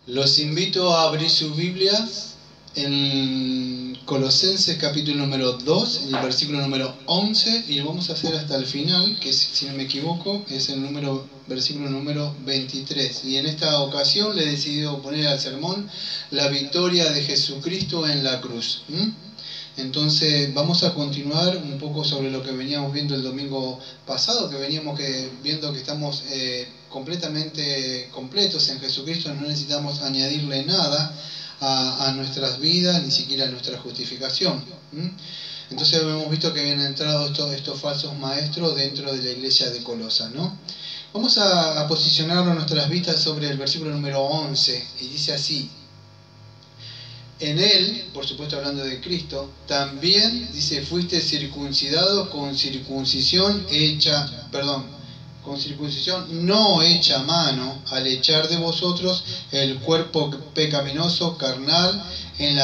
Los invito a abrir sus Biblias en Colosenses capítulo número 2, en el versículo número 11, y lo vamos a hacer hasta el final, que si no me equivoco es el versículo número 23. Y en esta ocasión le he decidido poner al sermón la victoria de Jesucristo en la cruz. Entonces vamos a continuar un poco sobre lo que veníamos viendo el domingo pasado, que veníamos viendo que estamos completamente completos en Jesucristo, no necesitamos añadirle nada a nuestras vidas, ni siquiera a nuestra justificación. Entonces hemos visto que habían entrado estos falsos maestros dentro de la iglesia de Colosa, ¿no? Vamos a posicionar nuestras vistas sobre el versículo número 11, y dice así: en él, por supuesto hablando de Cristo, también dice, fuiste circuncidado con circuncisión no hecha a mano, al echar de vosotros el cuerpo pecaminoso carnal en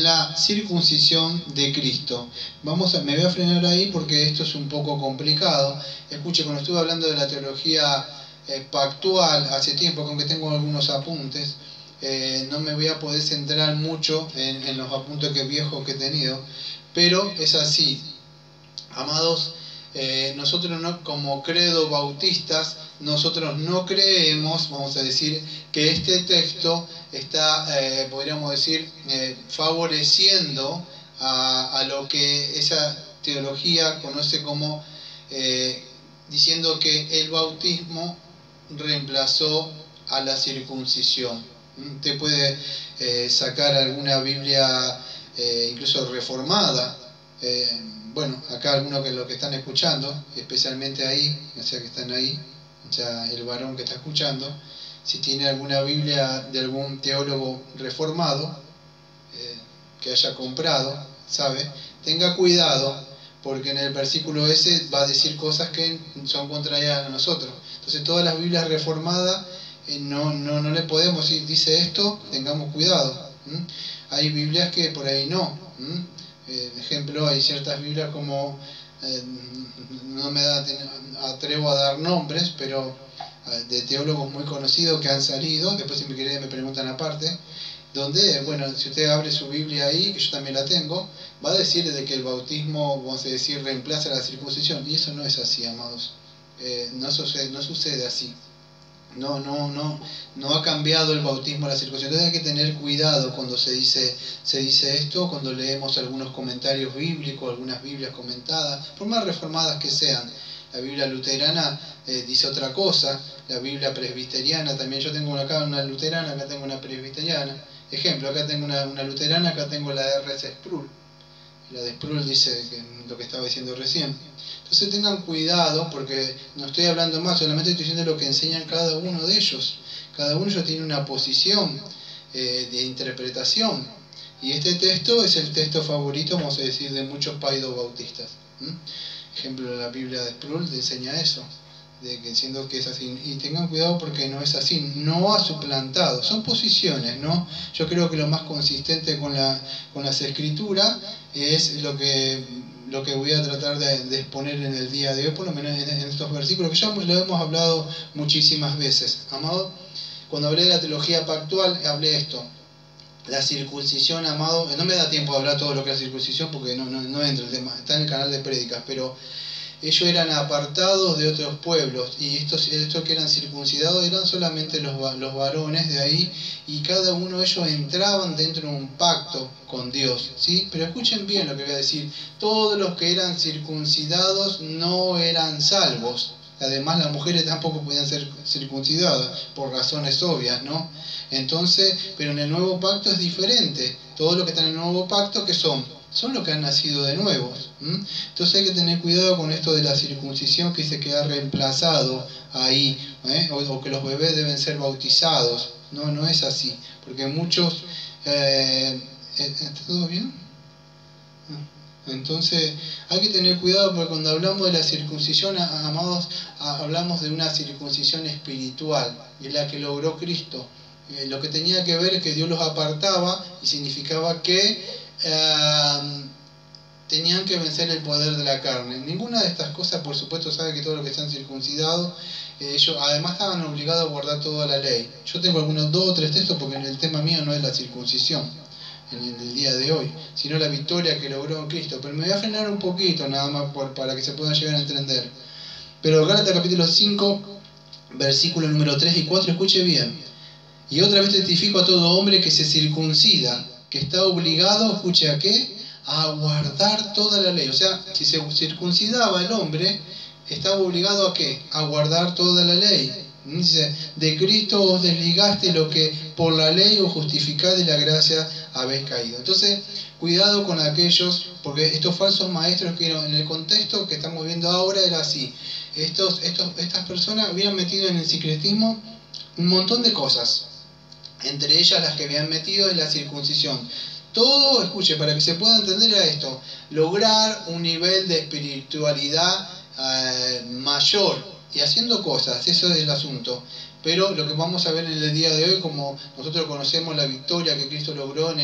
la circuncisión de Cristo. Me voy a frenar ahí porque esto es un poco complicado. Escuche, cuando estuve hablando de la teología pactual hace tiempo, aunque tengo algunos apuntes, no me voy a poder centrar mucho en los apuntes viejos que he tenido, pero es así, amados. Nosotros no, como credo bautistas, nosotros no creemos, vamos a decir, que este texto está, podríamos decir, favoreciendo a lo que esa teología conoce como diciendo que el bautismo reemplazó a la circuncisión. Usted puede sacar alguna Biblia incluso reformada. Bueno, acá algunos que lo que están escuchando, especialmente ahí, o sea que están ahí, o sea, el varón que está escuchando, si tiene alguna Biblia de algún teólogo reformado que haya comprado, ¿sabe? Tenga cuidado, porque en el versículo ese va a decir cosas que son contrarias a nosotros. Entonces todas las Biblias reformadas no le podemos decir, dice esto, tengamos cuidado. Hay Biblias que por ahí no. Ejemplo, hay ciertas Biblias como, no me atrevo a dar nombres, pero de teólogos muy conocidos que han salido, después si me quieren me preguntan aparte, donde, bueno, si usted abre su Biblia ahí, que yo también la tengo, va a decir de que el bautismo, vamos a decir, reemplaza la circuncisión, y eso no es así, amados. No sucede así. No ha cambiado el bautismo a la circuncisión. Entonces hay que tener cuidado cuando se dice esto, cuando leemos algunos comentarios bíblicos, algunas Biblias comentadas, por más reformadas que sean. La Biblia luterana dice otra cosa, la Biblia presbiteriana también. Yo tengo acá una luterana, acá tengo una presbiteriana. Ejemplo, acá tengo una luterana, acá tengo la de R.C. Sproul. La de Sproul dice lo que estaba diciendo recién. Entonces tengan cuidado, porque no estoy hablando más, solamente estoy diciendo lo que enseñan cada uno de ellos. Cada uno de ellos tiene una posición de interpretación. Y este texto es el texto favorito, vamos a decir, de muchos paidos bautistas. Ejemplo, la Biblia de Sproul enseña eso, de que siendo que es así. Y tengan cuidado porque no es así, no ha suplantado. Son posiciones, ¿no? Yo creo que lo más consistente con las escrituras es lo que voy a tratar de exponer en el día de hoy, por lo menos en estos versículos, que ya lo hemos hablado muchísimas veces. Amado, cuando hablé de la teología pactual, hablé esto. La circuncisión, amado, no me da tiempo de hablar todo lo que es la circuncisión porque no entra el tema, está en el canal de prédicas, pero ellos eran apartados de otros pueblos, y estos que eran circuncidados eran solamente los varones de ahí, y cada uno de ellos entraban dentro de un pacto con Dios, ¿sí? Pero escuchen bien lo que voy a decir: todos los que eran circuncidados no eran salvos. Además, las mujeres tampoco podían ser circuncidadas por razones obvias, ¿no? Entonces, pero en el nuevo pacto es diferente. Todos los que están en el nuevo pacto, ¿qué son? Son los que han nacido de nuevos. Entonces hay que tener cuidado con esto de la circuncisión, que dice que ha reemplazado ahí, o que los bebés deben ser bautizados. No es así, porque muchos... ¿Está todo bien? Entonces hay que tener cuidado, porque cuando hablamos de la circuncisión, amados, hablamos de una circuncisión espiritual, y es la que logró Cristo. Lo que tenía que ver es que Dios los apartaba, y significaba que tenían que vencer el poder de la carne. Ninguna de estas cosas, por supuesto, sabe que todos los que están circuncidados ellos además estaban obligados a guardar toda la ley. Yo tengo algunos 2 o 3 textos porque el tema mío no es la circuncisión en el día de hoy, sino la victoria que logró en Cristo. Pero me voy a frenar un poquito nada más para que se puedan llegar a entender. Pero Gálatas capítulo 5, versículo número 3 y 4, escuche bien. Y otra vez testifico a todo hombre que se circuncida, que está obligado, escuche a qué, a guardar toda la ley. O sea, si se circuncidaba el hombre, estaba obligado a qué, a guardar toda la ley. Dice, de Cristo os desligaste lo que por la ley os justificáis de la gracia habéis caído. Entonces, cuidado con aquellos, porque estos falsos maestros que en el contexto que estamos viendo ahora era así. Estas personas habían metido en el sincretismo un montón de cosas. Entre ellas las que habían metido en la circuncisión. Todo, escuche, para que se pueda entender a esto, lograr un nivel de espiritualidad mayor y haciendo cosas, eso es el asunto. Pero lo que vamos a ver en el día de hoy, como nosotros conocemos la victoria que Cristo logró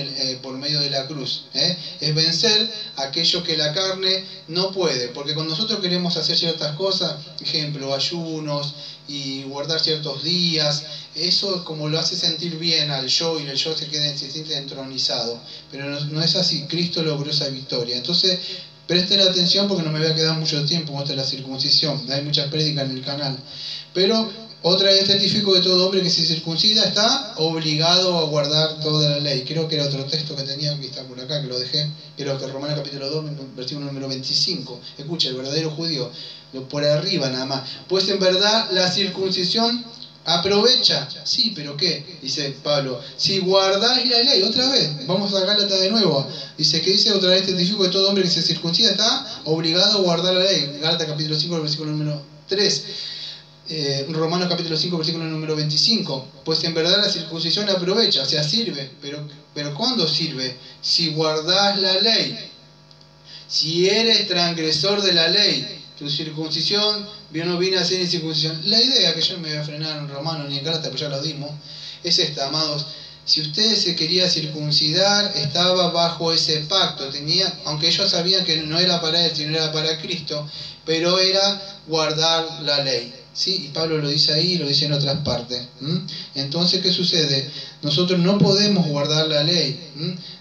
por medio de la cruz, es vencer aquello que la carne no puede. Porque cuando nosotros queremos hacer ciertas cosas, ejemplo, ayunos y guardar ciertos días, eso como lo hace sentir bien al yo y el yo se siente entronizado. Pero no es así, Cristo logró esa victoria. Entonces, presten atención porque no me voy a quedar mucho tiempo con la circuncisión. Hay muchas prédicas en el canal. Pero otra vez testifico de todo hombre que se circuncida está obligado a guardar toda la ley. Creo que era otro texto que tenía, que está por acá, que lo dejé. Creo que Romanos capítulo 2, versículo número 25. Escucha, el verdadero judío, por arriba nada más. Pues en verdad la circuncisión aprovecha. Sí, pero ¿qué? Dice Pablo. Si guardáis la ley, otra vez, vamos a Gálatas de nuevo. Dice, que dice otra vez testifico de todo hombre que se circuncida está obligado a guardar la ley. Gálatas capítulo 5, versículo número 3. Romanos capítulo 5, versículo número 25. Pues en verdad la circuncisión aprovecha, o sea, sirve. Pero ¿cuándo sirve? Si guardás la ley. Si eres transgresor de la ley, tu circuncisión, yo no vine a hacer incircuncisión. La idea, que yo no me voy a frenar en Romanos ni en Gálatas, pero ya lo dimos, es esta, amados. Si usted se quería circuncidar, estaba bajo ese pacto. Aunque ellos sabían que no era para él, sino era para Cristo, pero era guardar la ley. ¿Sí? Y Pablo lo dice ahí y lo dice en otras partes. Entonces, ¿qué sucede? Nosotros no podemos guardar la ley.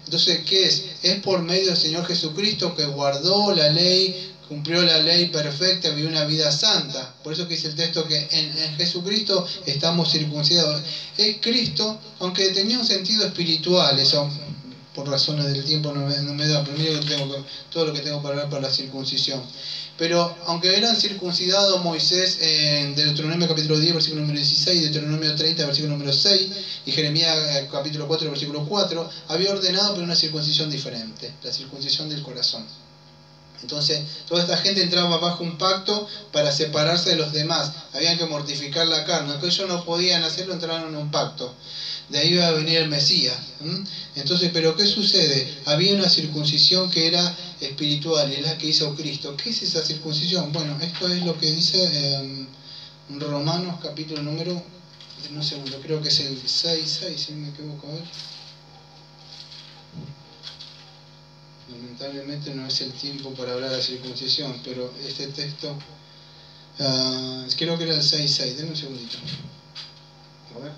Entonces, ¿qué es? Es por medio del Señor Jesucristo que guardó la ley, cumplió la ley perfecta, vivió una vida santa. Por eso que dice el texto que en Jesucristo estamos circuncidados. Es Cristo, aunque tenía un sentido espiritual, eso por razones del tiempo no me da, pero mira todo lo que tengo para hablar para la circuncisión. Pero aunque eran circuncidados Moisés en Deuteronomio capítulo 10, versículo número 16, Deuteronomio 30, versículo número 6, y Jeremías capítulo 4, versículo 4, había ordenado pero una circuncisión diferente, la circuncisión del corazón. Entonces, toda esta gente entraba bajo un pacto para separarse de los demás. Habían que mortificar la carne. Aunque ellos no podían hacerlo, entraron en un pacto. De ahí iba a venir el Mesías. Entonces, ¿pero qué sucede? Había una circuncisión que era espiritual y es la que hizo Cristo. ¿Qué es esa circuncisión? Bueno, esto es lo que dice Romanos capítulo número, no sé, creo que es el 6, si no me equivoco, a ver. Lamentablemente no es el tiempo para hablar de la circuncisión, pero este texto, creo que era el 6.6, denme un segundito. A ver.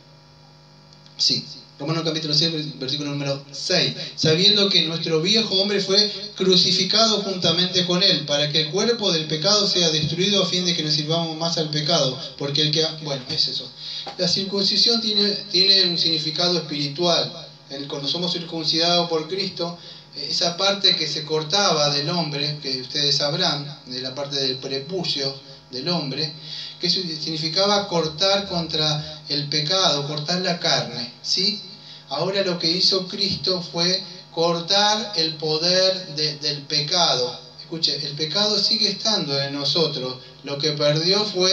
Sí, Romanos capítulo 6, versículo número 6. Sabiendo que nuestro viejo hombre fue crucificado juntamente con él, para que el cuerpo del pecado sea destruido a fin de que nos sirvamos más al pecado. Porque el que... Bueno, es eso. La circuncisión tiene un significado espiritual. Cuando somos circuncidados por Cristo, esa parte que se cortaba del hombre, que ustedes sabrán, de la parte del prepucio del hombre, que significaba cortar contra el pecado, cortar la carne, ¿sí? Ahora lo que hizo Cristo fue cortar el poder del pecado. Escuche, el pecado sigue estando en nosotros, lo que perdió fue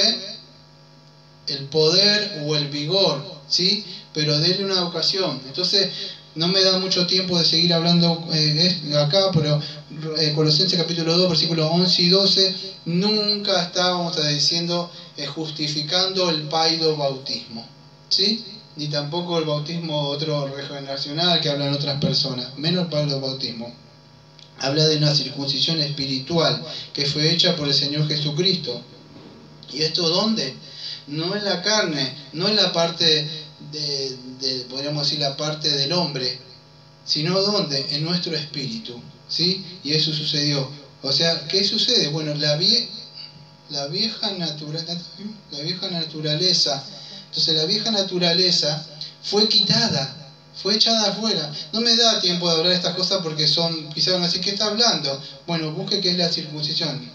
el poder o el vigor, ¿sí? Pero déle una ocasión. Entonces, no me da mucho tiempo de seguir hablando acá, pero Colosenses capítulo 2, versículos 11 y 12, nunca estábamos diciendo justificando el paido bautismo, ¿sí? Ni tampoco el bautismo otro regeneracional que hablan otras personas, menos el paido bautismo. Habla de una circuncisión espiritual que fue hecha por el Señor Jesucristo. ¿Y esto dónde? no en la carne, no en la parte podríamos decir, la parte del hombre, sino ¿dónde? En nuestro espíritu, ¿sí? Y eso sucedió. O sea, ¿qué sucede? Bueno, la vieja naturaleza, entonces la vieja naturaleza fue quitada, fue echada afuera. No me da tiempo de hablar de estas cosas porque quizás van a decir, ¿qué está hablando? Bueno, busque qué es la circuncisión.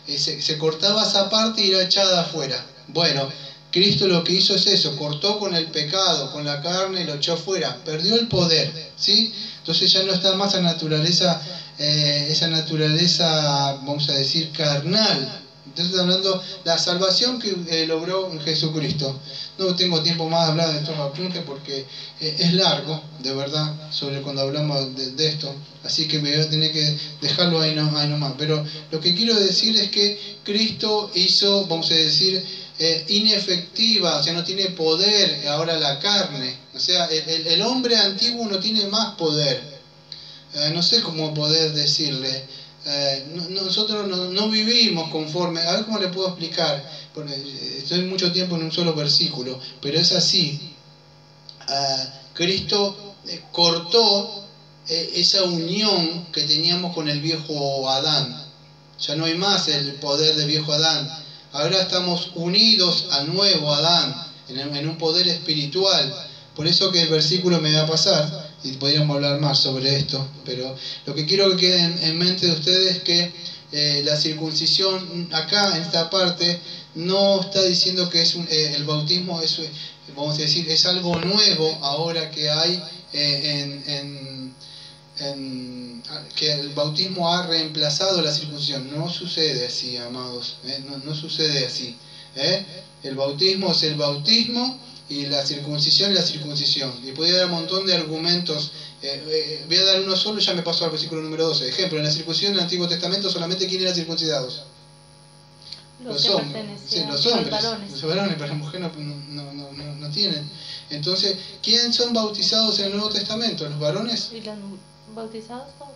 Se cortaba esa parte y era echada afuera. Bueno, Cristo lo que hizo es eso, cortó con el pecado, con la carne, lo echó afuera, perdió el poder, ¿sí? Entonces ya no está más esa naturaleza, vamos a decir, carnal. Entonces hablando de la salvación que logró Jesucristo. No tengo tiempo más de hablar de estos apuntes porque es largo, de verdad, sobre cuando hablamos de esto. Así que me voy a tener que dejarlo ahí nomás. Pero lo que quiero decir es que Cristo hizo, vamos a decir, inefectiva, o sea, no tiene poder ahora la carne. O sea, el hombre antiguo no tiene más poder. No sé cómo poder decirle. Nosotros no vivimos conforme. A ver cómo le puedo explicar. Porque estoy mucho tiempo en un solo versículo, pero es así. Cristo cortó esa unión que teníamos con el viejo Adán. Ya no hay más el poder del viejo Adán. Ahora estamos unidos al nuevo Adán, en un poder espiritual. Por eso que el versículo me va a pasar, y podríamos hablar más sobre esto, pero lo que quiero que quede en mente de ustedes es que la circuncisión, acá en esta parte, no está diciendo que el bautismo es, vamos a decir, es algo nuevo ahora que hay que el bautismo ha reemplazado la circuncisión. No sucede así, amados, no sucede así. El bautismo es el bautismo y la circuncisión es la circuncisión. Y podría dar un montón de argumentos. Voy a dar uno solo y ya me paso al versículo número 12. Ejemplo, en la circuncisión del Antiguo Testamento solamente ¿quién eran circuncidados? Los hombres. Sí, los hombres. Los varones, pero las mujeres no tienen. Entonces, ¿quién son bautizados en el Nuevo Testamento? ¿Los varones? ¿Y los bautizados todos?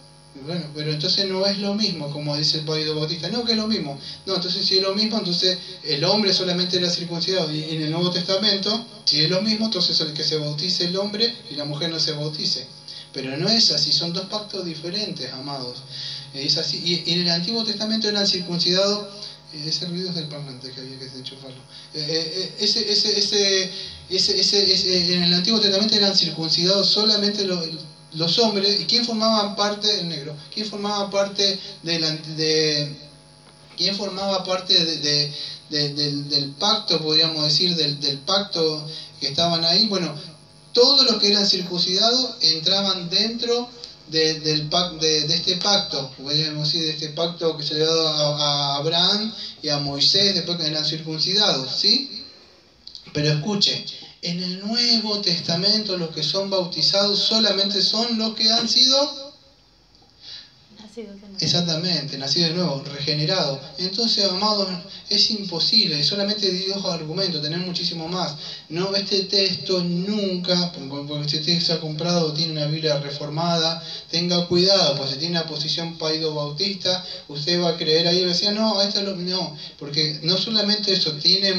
Bueno, pero entonces no es lo mismo, como dice el Pablo Bautista. No, que es lo mismo. No, entonces si es lo mismo, entonces el hombre solamente era circuncidado. Y en el Nuevo Testamento, si es lo mismo, entonces el que se bautice el hombre y la mujer no se bautice. Pero no es así, son dos pactos diferentes, amados. Es así. Y en el Antiguo Testamento eran circuncidados. Ese ruido es del parlante que había que enchufarlo. En el Antiguo Testamento eran circuncidados solamente los hombres. ¿Y quién formaba parte? El negro. ¿Quién formaba parte quién formaba parte del pacto, podríamos decir, del pacto que estaban ahí? Bueno, todos los que eran circuncidados entraban dentro de este pacto, podríamos decir, de este pacto que se le ha dado a Abraham y a Moisés después que eran circuncidados, ¿sí? Pero escuche, en el Nuevo Testamento los que son bautizados solamente son los que han sido nacidos de nuevo. Exactamente, nacidos de nuevo, regenerados. Entonces, amados, es imposible, solamente di dos argumentos, tener muchísimo más. No, este texto nunca, porque si usted se ha comprado o tiene una Biblia reformada, tenga cuidado, pues si tiene una posición paido-bautista, usted va a creer ahí y va a decir, no, no, porque no solamente eso, tiene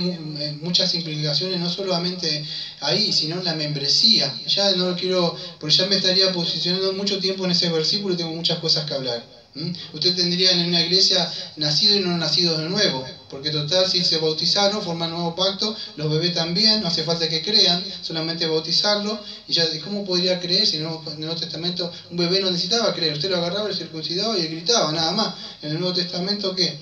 muchas implicaciones, no solamente ahí, sino en la membresía. Ya no lo quiero, porque ya me estaría posicionando mucho tiempo en ese versículo y tengo muchas cosas que hablar. Usted tendría en una iglesia nacido y no nacido de nuevo, porque total, si se bautizaron, forman nuevo pacto, los bebés también, no hace falta que crean, solamente bautizarlo. Y ya, ¿cómo podría creer si en el Nuevo Testamento un bebé no necesitaba creer? Usted lo agarraba, lo circuncidaba y gritaba, nada más. En el Nuevo Testamento, ¿qué?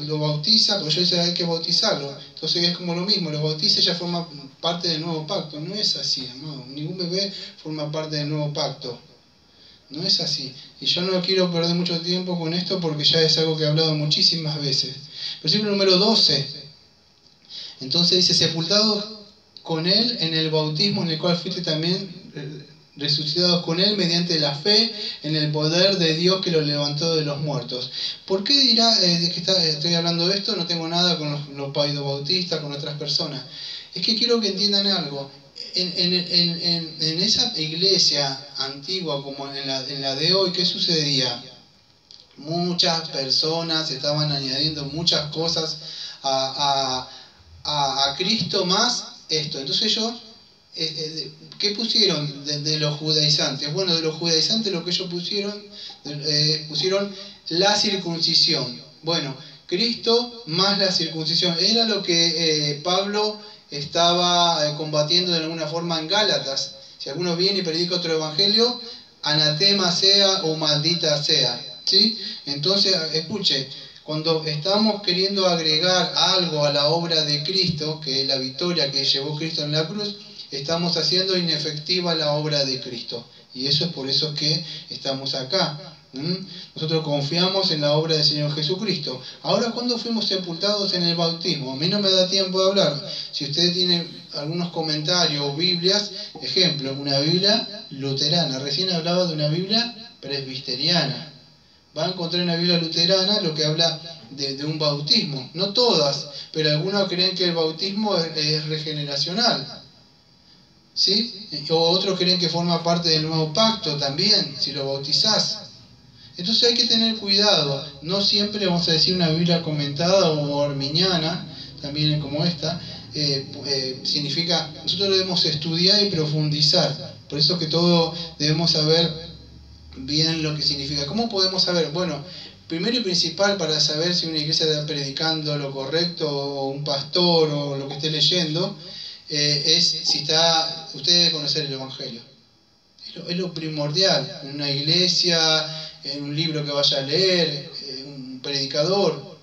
Lo bautiza, porque yo decía, hay que bautizarlo. Entonces es como lo mismo, lo bautiza y ya forma parte del nuevo pacto. No es así, amado. Ningún bebé forma parte del nuevo pacto. No es así. Y yo no quiero perder mucho tiempo con esto porque ya es algo que he hablado muchísimas veces. Versículo número 12. Entonces dice, sepultados con él en el bautismo en el cual fuiste también resucitados con él mediante la fe en el poder de Dios que lo levantó de los muertos. ¿Por qué dirá que estoy hablando de esto? No tengo nada con los paido-bautistas, con otras personas. Es que quiero que entiendan algo. En esa iglesia antigua como en la de hoy, ¿qué sucedía? Muchas personas estaban añadiendo muchas cosas a a Cristo más esto. Entonces ellos, ¿qué pusieron de los judaizantes? Bueno, de los judaizantes lo que ellos pusieron la circuncisión. Bueno, Cristo más la circuncisión. Era lo que Pablo estaba combatiendo de alguna forma en Gálatas. Si alguno viene y predica otro evangelio, anatema sea o maldita sea. ¿Sí? Entonces, escuche, cuando estamos queriendo agregar algo a la obra de Cristo, que es la victoria que llevó Cristo en la cruz, estamos haciendo inefectiva la obra de Cristo. Y eso es por eso que estamos acá. Nosotros confiamos en la obra del Señor Jesucristo. Ahora, ¿cuándo fuimos sepultados en el bautismo? A mí no me da tiempo de hablar. Si ustedes tienen algunos comentarios o Biblias, ejemplo, una Biblia luterana. Recién hablaba de una Biblia presbiteriana. Va a encontrar en la Biblia luterana lo que habla de un bautismo. No todas, pero algunos creen que el bautismo es regeneracional. ¿Sí? O otros creen que forma parte del nuevo pacto también, si lo bautizás. Entonces hay que tener cuidado. No siempre vamos a decir una Biblia comentada o arminiana, también como esta, significa, nosotros debemos estudiar y profundizar. Por eso que todo debemos saber bien lo que significa. ¿Cómo podemos saber? Bueno, primero y principal para saber si una iglesia está predicando lo correcto, o un pastor, o lo que esté leyendo, es si está, usted debe conocer el Evangelio. Es lo primordial. En una iglesia, en un libro que vaya a leer, un predicador.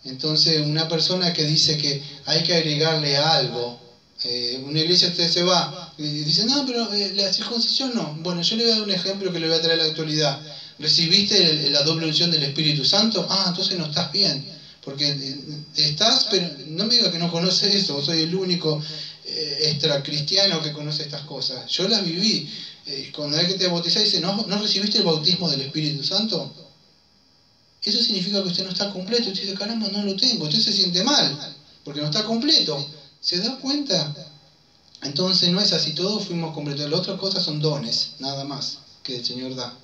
Entonces, una persona que dice que hay que agregarle algo. Una iglesia usted se va y dice, no, pero la circuncisión no. Bueno, yo le voy a dar un ejemplo que le voy a traer a la actualidad. ¿Recibiste la doble unción del Espíritu Santo? Ah, entonces no estás bien. Porque estás, pero no me diga que no conoces eso. Soy el único extracristiano que conoce estas cosas. Yo las viví. Cuando hay que te bautizar, dice, ¿no recibiste el bautismo del Espíritu Santo? Eso significa que usted no está completo. Usted dice, caramba, no lo tengo. Usted se siente mal, porque no está completo. ¿Se da cuenta? Entonces no es así, todos fuimos completos. Las otras cosas son dones, nada más, que el Señor da.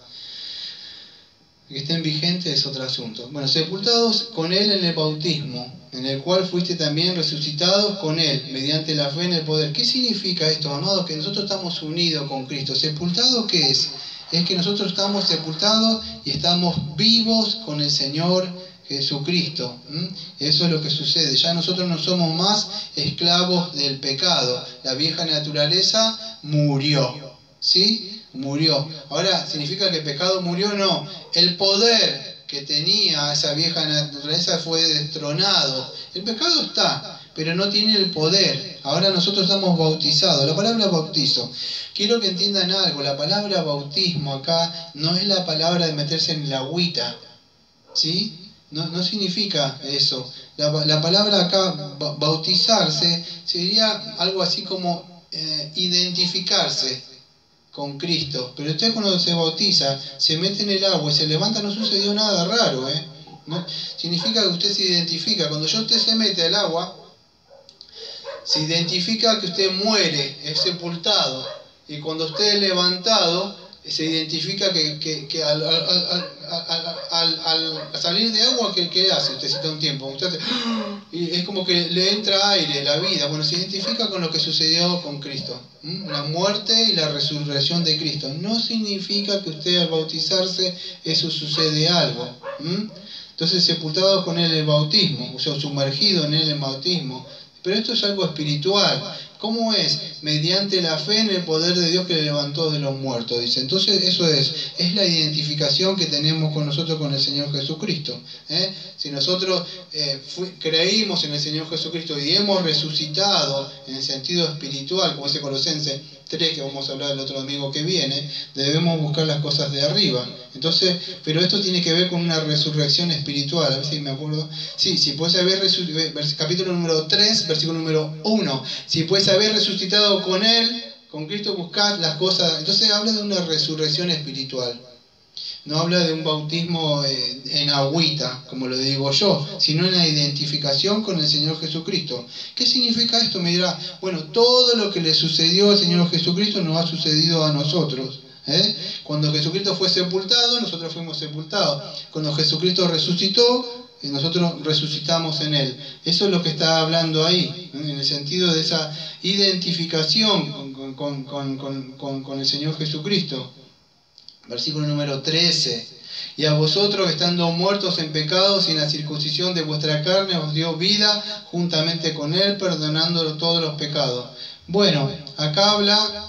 Que estén vigentes es otro asunto. Bueno, sepultados con Él en el bautismo, en el cual fuiste también resucitados con Él, mediante la fe en el poder. ¿Qué significa esto, amados? Que nosotros estamos unidos con Cristo. ¿Sepultado qué es? Es que nosotros estamos sepultados y estamos vivos con el Señor Jesucristo. Eso es lo que sucede. Ya nosotros no somos más esclavos del pecado. La vieja naturaleza murió. ¿Sí? Murió. Ahora, ¿significa que el pecado murió? No. El poder que tenía esa vieja naturaleza fue destronado. El pecado está, pero no tiene el poder. Ahora nosotros estamos bautizados. La palabra bautizo. Quiero que entiendan algo. La palabra bautismo acá no es la palabra de meterse en la agüita. ¿Sí? No significa eso. La palabra acá, bautizarse, sería algo así como identificarse con Cristo. Pero usted cuando se bautiza, se mete en el agua y se levanta, no sucedió nada raro. ¿No? Significa que usted se identifica. Cuando usted se mete al agua, se identifica que usted muere, es sepultado. Y cuando usted es levantado, se identifica que al salir de agua, ¿qué hace? Usted cita un tiempo. Usted hace, y es como que le entra aire, la vida. Bueno, se identifica con lo que sucedió con Cristo. La muerte y la resurrección de Cristo. No significa que usted al bautizarse, eso sucede algo. Entonces, sepultados con Él en el bautismo, o sea, sumergido en Él en el bautismo. Pero esto es algo espiritual. ¿Cómo es? Mediante la fe en el poder de Dios que le levantó de los muertos, dice. Entonces eso es la identificación que tenemos con nosotros, con el Señor Jesucristo. Si nosotros creímos en el Señor Jesucristo y hemos resucitado en el sentido espiritual, como dice Colosenses 3, que vamos a hablar el otro domingo que viene, debemos buscar las cosas de arriba. Entonces, pero esto tiene que ver con una resurrección espiritual. A ver si me acuerdo. Sí, si puedes haber capítulo número 3, versículo número 1. Si puedes haber resucitado con Él, con Cristo, buscad las cosas. Entonces habla de una resurrección espiritual. No habla de un bautismo en agüita, como lo digo yo, sino en la identificación con el Señor Jesucristo. ¿Qué significa esto? Me dirá, bueno, todo lo que le sucedió al Señor Jesucristo nos ha sucedido a nosotros. Cuando Jesucristo fue sepultado, nosotros fuimos sepultados. Cuando Jesucristo resucitó, y nosotros resucitamos en Él. Eso es lo que está hablando ahí, en el sentido de esa identificación con el Señor Jesucristo. Versículo número 13. Y a vosotros, estando muertos en pecados y en la circuncisión de vuestra carne, os dio vida juntamente con Él, perdonando todos los pecados. Bueno, acá habla,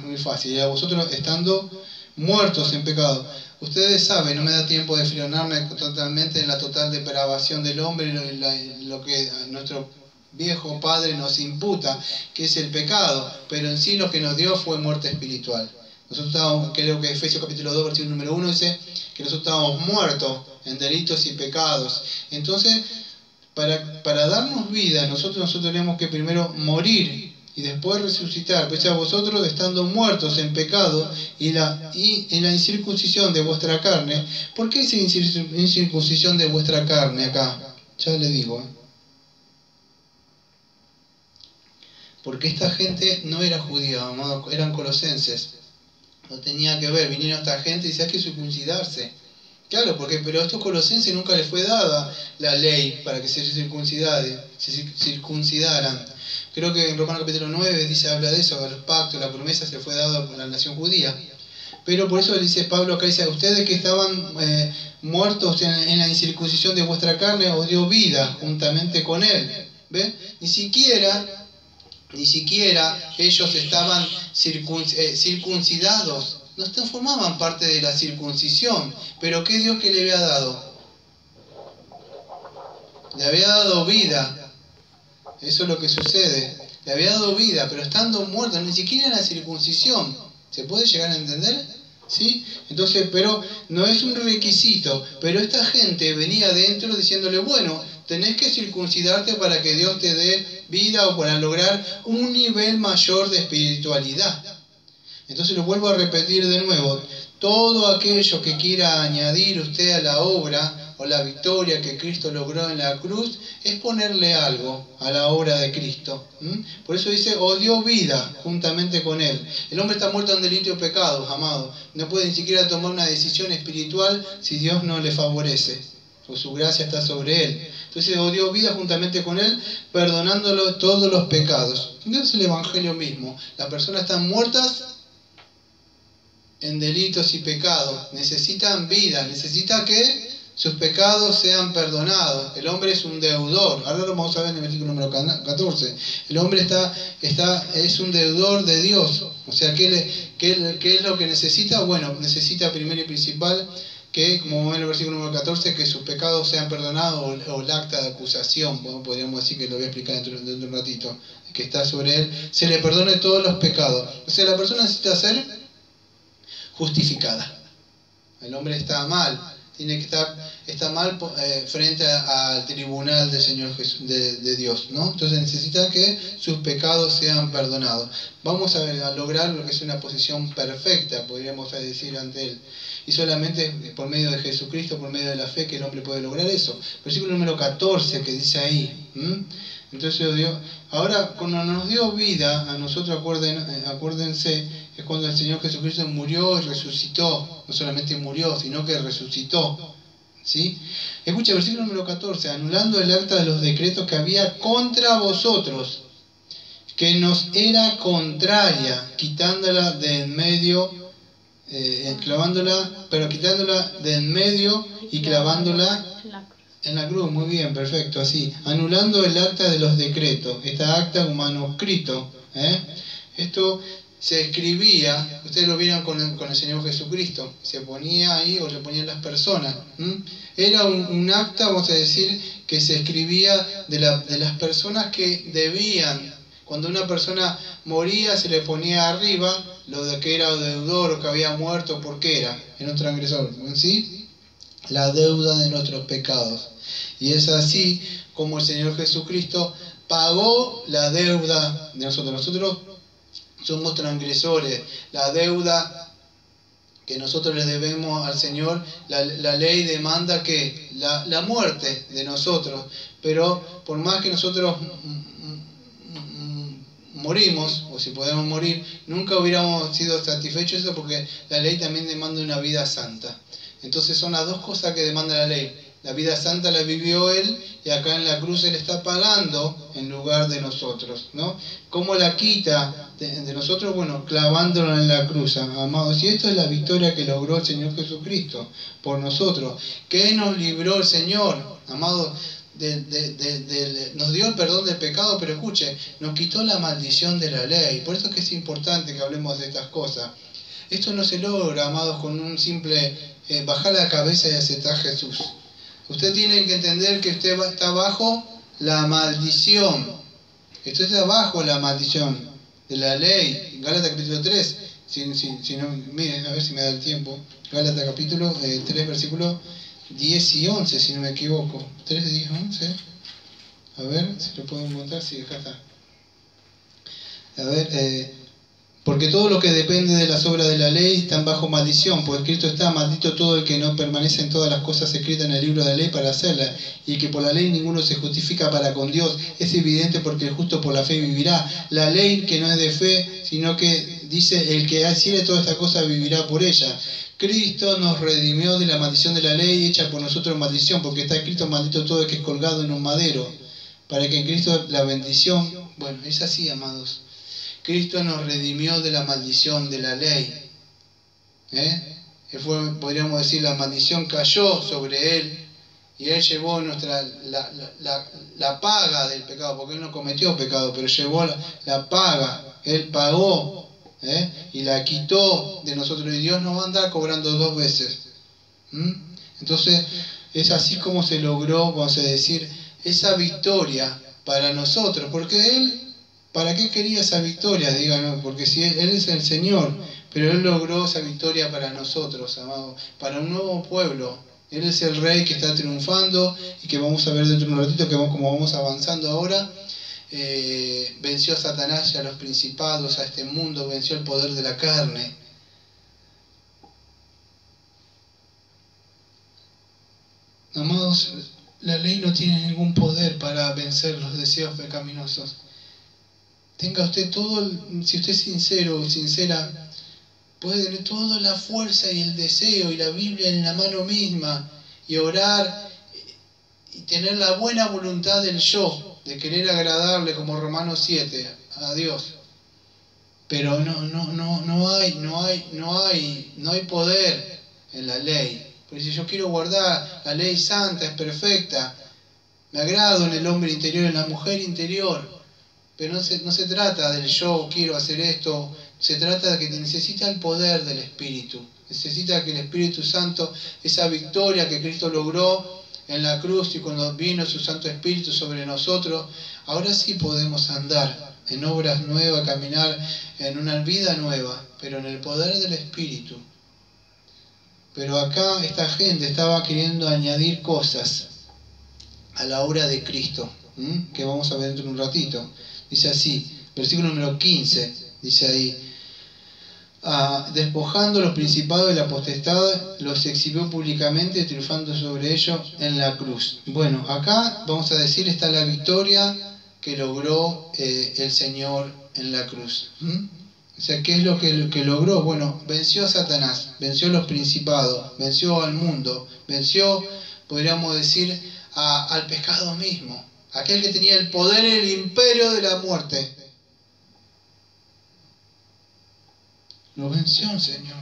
muy fácil, y a vosotros, estando muertos en pecado. Ustedes saben, no me da tiempo de frenarme totalmente en la total depravación del hombre, lo que nuestro viejo padre nos imputa, que es el pecado, pero en sí lo que nos dio fue muerte espiritual. Nosotros estábamos, creo que Efesios capítulo 2, versículo número 1 dice que nosotros estábamos muertos en delitos y pecados. Entonces, para darnos vida, nosotros tenemos que primero morir y después resucitar. Pues a vosotros, estando muertos en pecado y en la incircuncisión de vuestra carne. ¿Por qué dice incircuncisión de vuestra carne acá? Ya le digo. Porque esta gente no era judía, amados, eran colosenses. No tenía que ver, vinieron esta gente y dice, hay que circuncidarse. Claro, pero a estos colosenses nunca les fue dada la ley para que se circuncidaran. Creo que en Romanos capítulo 9 habla de eso, de los pactos, la promesa se fue dada por la nación judía. Pero por eso dice Pablo acá, dice, ustedes que estaban muertos en la incircuncisión de vuestra carne, os dio vida juntamente con Él. ¿Ven? Ni siquiera ellos estaban circuncidados, no formaban parte de la circuncisión. Pero ¿qué Dios que le había dado? Le había dado vida. Eso es lo que sucede. Le había dado vida, pero estando muertos, ni siquiera en la circuncisión. ¿Se puede llegar a entender? ¿Sí? Entonces, pero no es un requisito. Pero esta gente venía adentro diciéndole, bueno, tenés que circuncidarte para que Dios te dé vida o para lograr un nivel mayor de espiritualidad. Entonces lo vuelvo a repetir de nuevo. Todo aquello que quiera añadir usted a la obra o la victoria que Cristo logró en la cruz es ponerle algo a la obra de Cristo. Por eso dice, os dio vida juntamente con Él. El hombre está muerto en delito y pecados, amado. No puede ni siquiera tomar una decisión espiritual si Dios no le favorece, o su gracia está sobre Él. Entonces os dio vida juntamente con Él, perdonándolo todos los pecados. Entonces el Evangelio mismo. Las personas están muertas en delitos y pecados. Necesitan vida, necesita que sus pecados sean perdonados. El hombre es un deudor. Ahora lo vamos a ver en el versículo número 14. El hombre es un deudor de Dios. O sea, ¿qué es lo que necesita? Bueno, necesita primero y principal que, como vemos en el versículo número 14, que sus pecados sean perdonados, o el acta de acusación, bueno, podríamos decir, que lo voy a explicar dentro de un ratito, que está sobre él, se le perdone todos los pecados. O sea, la persona necesita ser justificada. El hombre está mal. Está mal frente al tribunal del Señor Jesús, de Dios, ¿no? Entonces necesita que sus pecados sean perdonados. Vamos a lograr lo que es una posición perfecta, podríamos decir, ante Él. Y solamente por medio de Jesucristo, por medio de la fe, que el hombre puede lograr eso. Versículo número 14 que dice ahí. Entonces Dios, ahora cuando nos dio vida a nosotros, acuérdense, es cuando el Señor Jesucristo murió y resucitó. No solamente murió, sino que resucitó. ¿Sí? Escucha el versículo número 14, anulando el acta de los decretos que había contra vosotros, que nos era contraria, quitándola de en medio, quitándola de en medio y clavándola en la cruz. Muy bien, perfecto, así. Anulando el acta de los decretos. Esta acta, un manuscrito. Esto se escribía, ustedes lo vieron con el Señor Jesucristo, se ponía ahí o le ponían las personas. Era un acta, vamos a decir, que se escribía de las personas que debían. Cuando una persona moría, se le ponía arriba lo de que era deudor o que había muerto, porque era un transgresor, ¿sí? La deuda de nuestros pecados. Y es así como el Señor Jesucristo pagó la deuda de nosotros. Nosotros somos transgresores. La deuda que nosotros le debemos al Señor, la ley demanda que la muerte de nosotros. Pero por más que nosotros morimos, o si podemos morir, nunca hubiéramos sido satisfechos eso, porque la ley también demanda una vida santa. Entonces son las dos cosas que demanda la ley: La vida santa la vivió Él y acá en la cruz Él está pagando en lugar de nosotros, ¿no? ¿Cómo la quita de nosotros? Bueno, clavándolo en la cruz, amados. Y esto es la victoria que logró el Señor Jesucristo por nosotros. ¿Qué nos libró el Señor, amados? Nos dio el perdón del pecado, pero escuche, nos quitó la maldición de la ley. Por eso es que es importante que hablemos de estas cosas. Esto no se logra, amados, con un simple bajar la cabeza y aceptar a Jesús. Usted tiene que entender que usted está bajo la maldición. Usted está bajo la maldición de la ley. Gálatas capítulo 3. Si no, miren, a ver si me da el tiempo. Gálatas capítulo 3, versículos 10 y 11, si no me equivoco. 3, 10, 11. A ver si lo puedo encontrar. Sí, acá está. A ver, porque todo lo que depende de las obras de la ley están bajo maldición, pues escrito está: maldito todo el que no permanece en todas las cosas escritas en el libro de la ley para hacerlas, y que por la ley ninguno se justifica para con Dios. Es evidente, porque el justo por la fe vivirá. La ley que no es de fe, sino que dice: el que hiciere toda esta cosa vivirá por ella. Cristo nos redimió de la maldición de la ley, hecha por nosotros maldición, porque está escrito: maldito todo el que es colgado en un madero, para que en Cristo la bendición... Bueno, es así, amados. Cristo nos redimió de la maldición de la ley. Podríamos decir, la maldición cayó sobre Él y Él llevó la paga del pecado, porque Él no cometió pecado, pero llevó la paga. Él pagó y la quitó de nosotros, y Dios nos va a andar cobrando 2 veces. Entonces, es así como se logró, vamos a decir, esa victoria para nosotros, porque Él... ¿Para qué quería esa victoria? Díganos, porque si Él es el Señor, pero Él logró esa victoria para nosotros, amados, para un nuevo pueblo. Él es el Rey que está triunfando y que vamos a ver dentro de un ratito, que como vamos avanzando ahora, venció a Satanás y a los principados, a este mundo, venció el poder de la carne. Amados, la ley no tiene ningún poder para vencer los deseos pecaminosos. Tenga usted si usted es sincero o sincera, puede tener toda la fuerza y el deseo y la Biblia en la mano misma, y orar y tener la buena voluntad del yo, de querer agradarle, como Romanos 7, a Dios. Pero no hay poder en la ley. Porque si yo quiero guardar la ley santa, es perfecta, me agrado en el hombre interior, en la mujer interior. Pero no se trata del yo quiero hacer esto, se trata de que necesita el poder del Espíritu. Necesita que el Espíritu Santo, esa victoria que Cristo logró en la cruz y cuando vino su Santo Espíritu sobre nosotros, ahora sí podemos andar en obras nuevas, caminar en una vida nueva, pero en el poder del Espíritu. Pero acá esta gente estaba queriendo añadir cosas a la obra de Cristo, que vamos a ver dentro de un ratito. Dice así, versículo número 15, dice ahí: despojando los principados de la potestad, los exhibió públicamente, triunfando sobre ellos en la cruz. Bueno, acá vamos a decir, está la victoria que logró el Señor en la cruz. O sea, ¿qué es lo que logró? Bueno, venció a Satanás, venció a los principados, venció al mundo, venció, podríamos decir, al pecado mismo. Aquel que tenía el poder y el imperio de la muerte. Lo venció el Señor.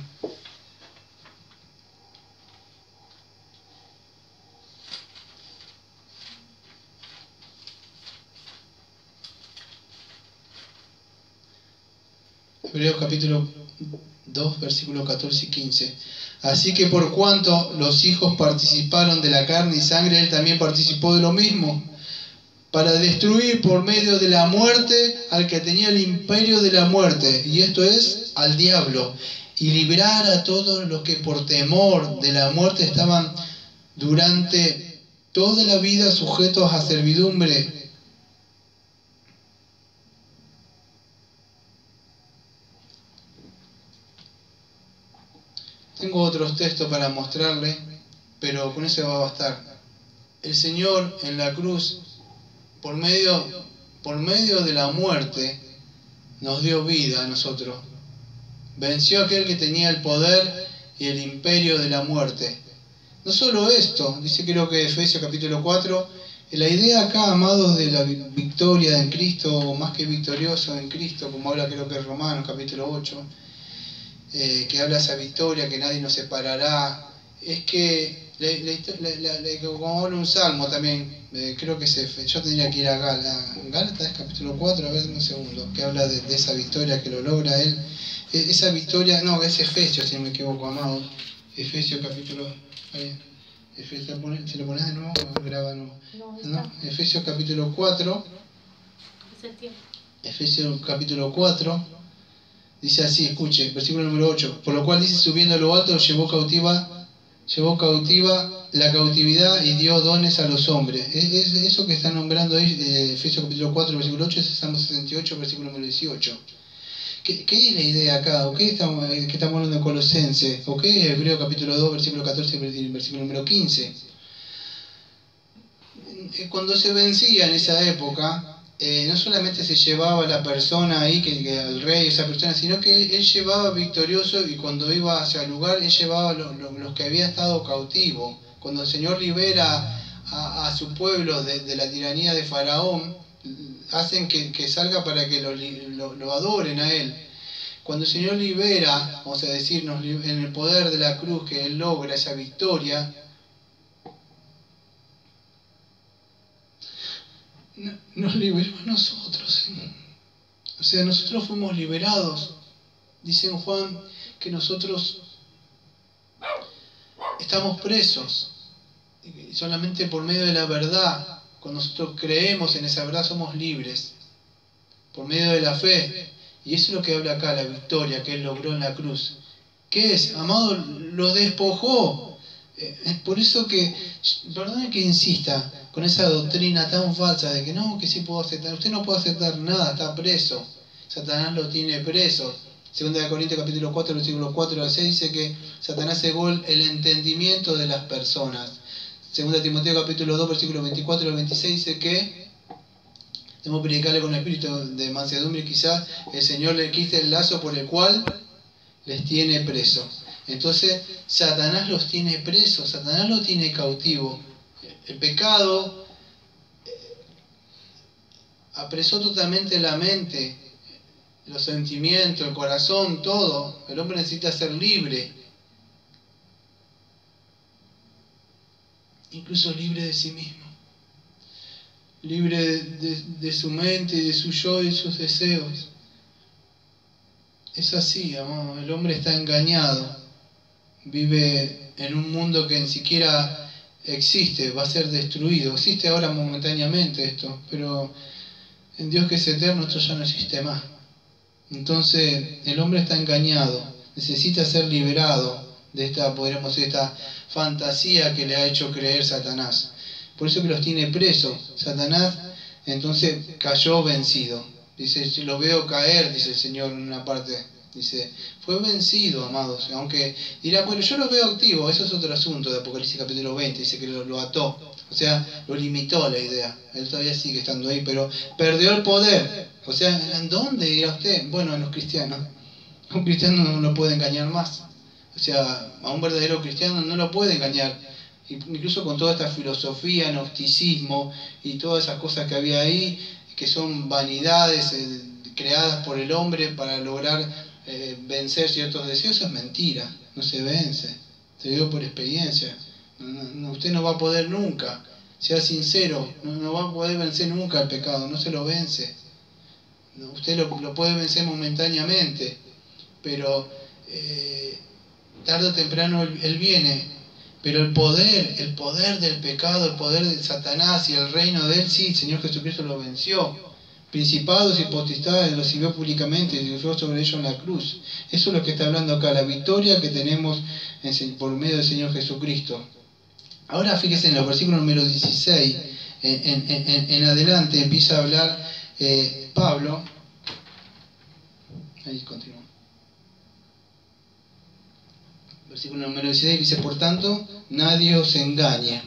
Hebreos capítulo 2, versículos 14 y 15. Así que por cuanto los hijos participaron de la carne y sangre, Él también participó de lo mismo, para destruir por medio de la muerte al que tenía el imperio de la muerte, y esto es, al diablo, y librar a todos los que por temor de la muerte estaban durante toda la vida sujetos a servidumbre. Tengo otros textos para mostrarle, pero con eso va a bastar. El Señor en la cruz, por medio de la muerte, nos dio vida a nosotros. Venció a aquel que tenía el poder y el imperio de la muerte. No solo esto, dice creo que Efesios capítulo 4, la idea acá, amados, de la victoria en Cristo, o más que victorioso en Cristo, como habla creo que Romanos capítulo 8, que habla de esa victoria, que nadie nos separará, es que, como habla un salmo también, creo que yo tendría que ir a Gálatas capítulo 4, a ver un segundo, que habla de esa victoria que lo logra él. Esa victoria, no, es Efesios, si no me equivoco, amados. Efesios capítulo... si lo pones de nuevo, graba de nuevo. ¿No? Efesios capítulo 4. Es el tiempo. Efesios capítulo 4. Dice así, escuche, versículo número 8. Por lo cual dice, subiendo a lo alto, llevó cautiva la cautividad y dio dones a los hombres. Es eso que está nombrando ahí, Efesios capítulo 4, versículo 8, es Salmo 68, versículo número 18. ¿Qué es la idea acá? ¿O qué estamos hablando de Colosenses? ¿O qué es Hebreo capítulo 2, versículo 14 y versículo número 15? Cuando se vencía en esa época, no solamente se llevaba a la persona ahí, que al rey, esa persona, sino que él llevaba victorioso, y cuando iba hacia el lugar, él llevaba los que había estado cautivos. Cuando el Señor libera a su pueblo de la tiranía de Faraón, hacen que salga para que lo adoren a él. Cuando el Señor libera, vamos a decir, en el poder de la cruz, que él logra esa victoria, nos liberó a nosotros. O sea, nosotros fuimos liberados. Dice en Juan que nosotros estamos presos. Y solamente por medio de la verdad, cuando nosotros creemos en esa verdad, somos libres. Por medio de la fe. Y eso es lo que habla acá, la victoria que él logró en la cruz. ¿Qué es? Amado, lo despojó. Es por eso que, perdone que insista con esa doctrina tan falsa de que no, que sí puedo aceptar. Usted no puede aceptar nada, está preso. Satanás lo tiene preso. 2 Corintios capítulo 4, versículo 4 al 6 dice que Satanás cegó el entendimiento de las personas. 2 Timoteo capítulo 2, versículo 24 al 26 dice que debemos predicarle con espíritu de mansedumbre, y quizás el Señor le quite el lazo por el cual les tiene preso. Entonces Satanás los tiene presos, Satanás los tiene cautivos. El pecado apresó totalmente la mente, los sentimientos, el corazón, todo. El hombre necesita ser libre, incluso libre de sí mismo, libre de su mente y de su yo y sus deseos. Es así, amado. El hombre está engañado, vive en un mundo que ni siquiera existe, va a ser destruido. Existe ahora momentáneamente esto, pero en Dios que es eterno esto ya no existe más. Entonces el hombre está engañado, necesita ser liberado de esta, podríamos decir, esta fantasía que le ha hecho creer Satanás. Por eso que los tiene presos. Satanás entonces cayó vencido. Dice, lo veo caer, dice el Señor en una parte. Dice, fue vencido, amados. Aunque dirá, bueno, yo lo veo activo. Eso es otro asunto de Apocalipsis capítulo 20. Dice que lo ató. O sea, lo limitó la idea. Él todavía sigue estando ahí, pero perdió el poder. O sea, ¿en dónde dirá usted? Bueno, en los cristianos. Un cristiano no lo puede engañar más. O sea, a un verdadero cristiano no lo puede engañar. Incluso con toda esta filosofía, gnosticismo y todas esas cosas que había ahí, que son vanidades creadas por el hombre para lograr vencer ciertos deseos, eso es mentira, no se vence. Te digo por experiencia. Usted no va a poder nunca, sea sincero, no va a poder vencer nunca el pecado, no se lo vence. Usted lo puede vencer momentáneamente, pero tarde o temprano él viene. Pero el poder del pecado, el poder de Satanás y el reino de él, sí, el Señor Jesucristo lo venció. Principados y potestades los sirvió públicamente y sufrió sobre ellos en la cruz. Eso es lo que está hablando acá, la victoria que tenemos por medio del Señor Jesucristo. Ahora fíjense en los versículos número 16, en adelante empieza a hablar Pablo. Ahí continúa. Versículo número 16 dice, por tanto, nadie os engañe.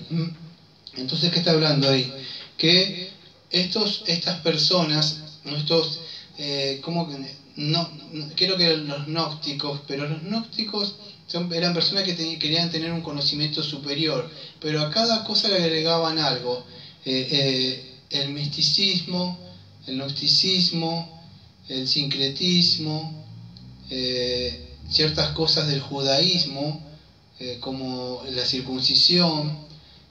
Entonces, ¿qué está hablando ahí? Que estas personas, creo que eran los gnósticos, pero los gnósticos eran personas que querían tener un conocimiento superior, pero a cada cosa le agregaban algo. El misticismo, el gnosticismo, el sincretismo, ciertas cosas del judaísmo, como la circuncisión,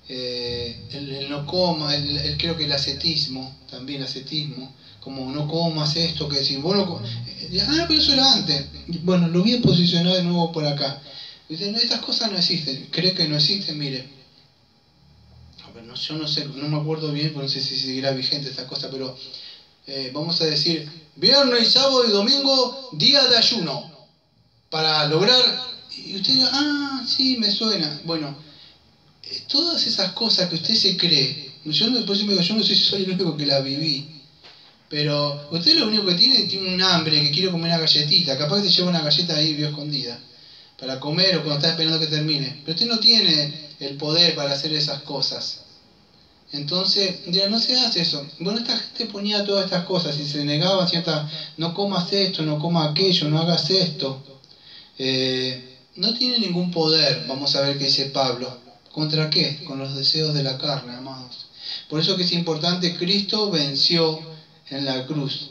el no coma, creo que el ascetismo, también ascetismo, como no comas esto, que si vos no pero eso era antes. Bueno, lo voy a posicionar de nuevo por acá. Dice, no, estas cosas no existen. ¿Cree que no existen? Mire, yo no sé, no me acuerdo bien, no sé si seguirá vigente esta cosa, pero vamos a decir, viernes, sábado y domingo, día de ayuno, para lograr, y usted diga, sí, me suena. Bueno, todas esas cosas que usted se cree, yo no sé si soy el único que las viví, pero usted lo único que tiene un hambre, que quiere comer una galletita, capaz que se lleva una galleta ahí bien escondida, para comer o cuando está esperando que termine, pero usted no tiene el poder para hacer esas cosas. Entonces, ya no se hace eso. Bueno, esta gente ponía todas estas cosas y se negaba ciertas, no comas esto, no comas aquello, no hagas esto. No tiene ningún poder, vamos a ver qué dice Pablo. ¿Contra qué? Con los deseos de la carne, amados. Por eso que es importante, Cristo venció en la cruz,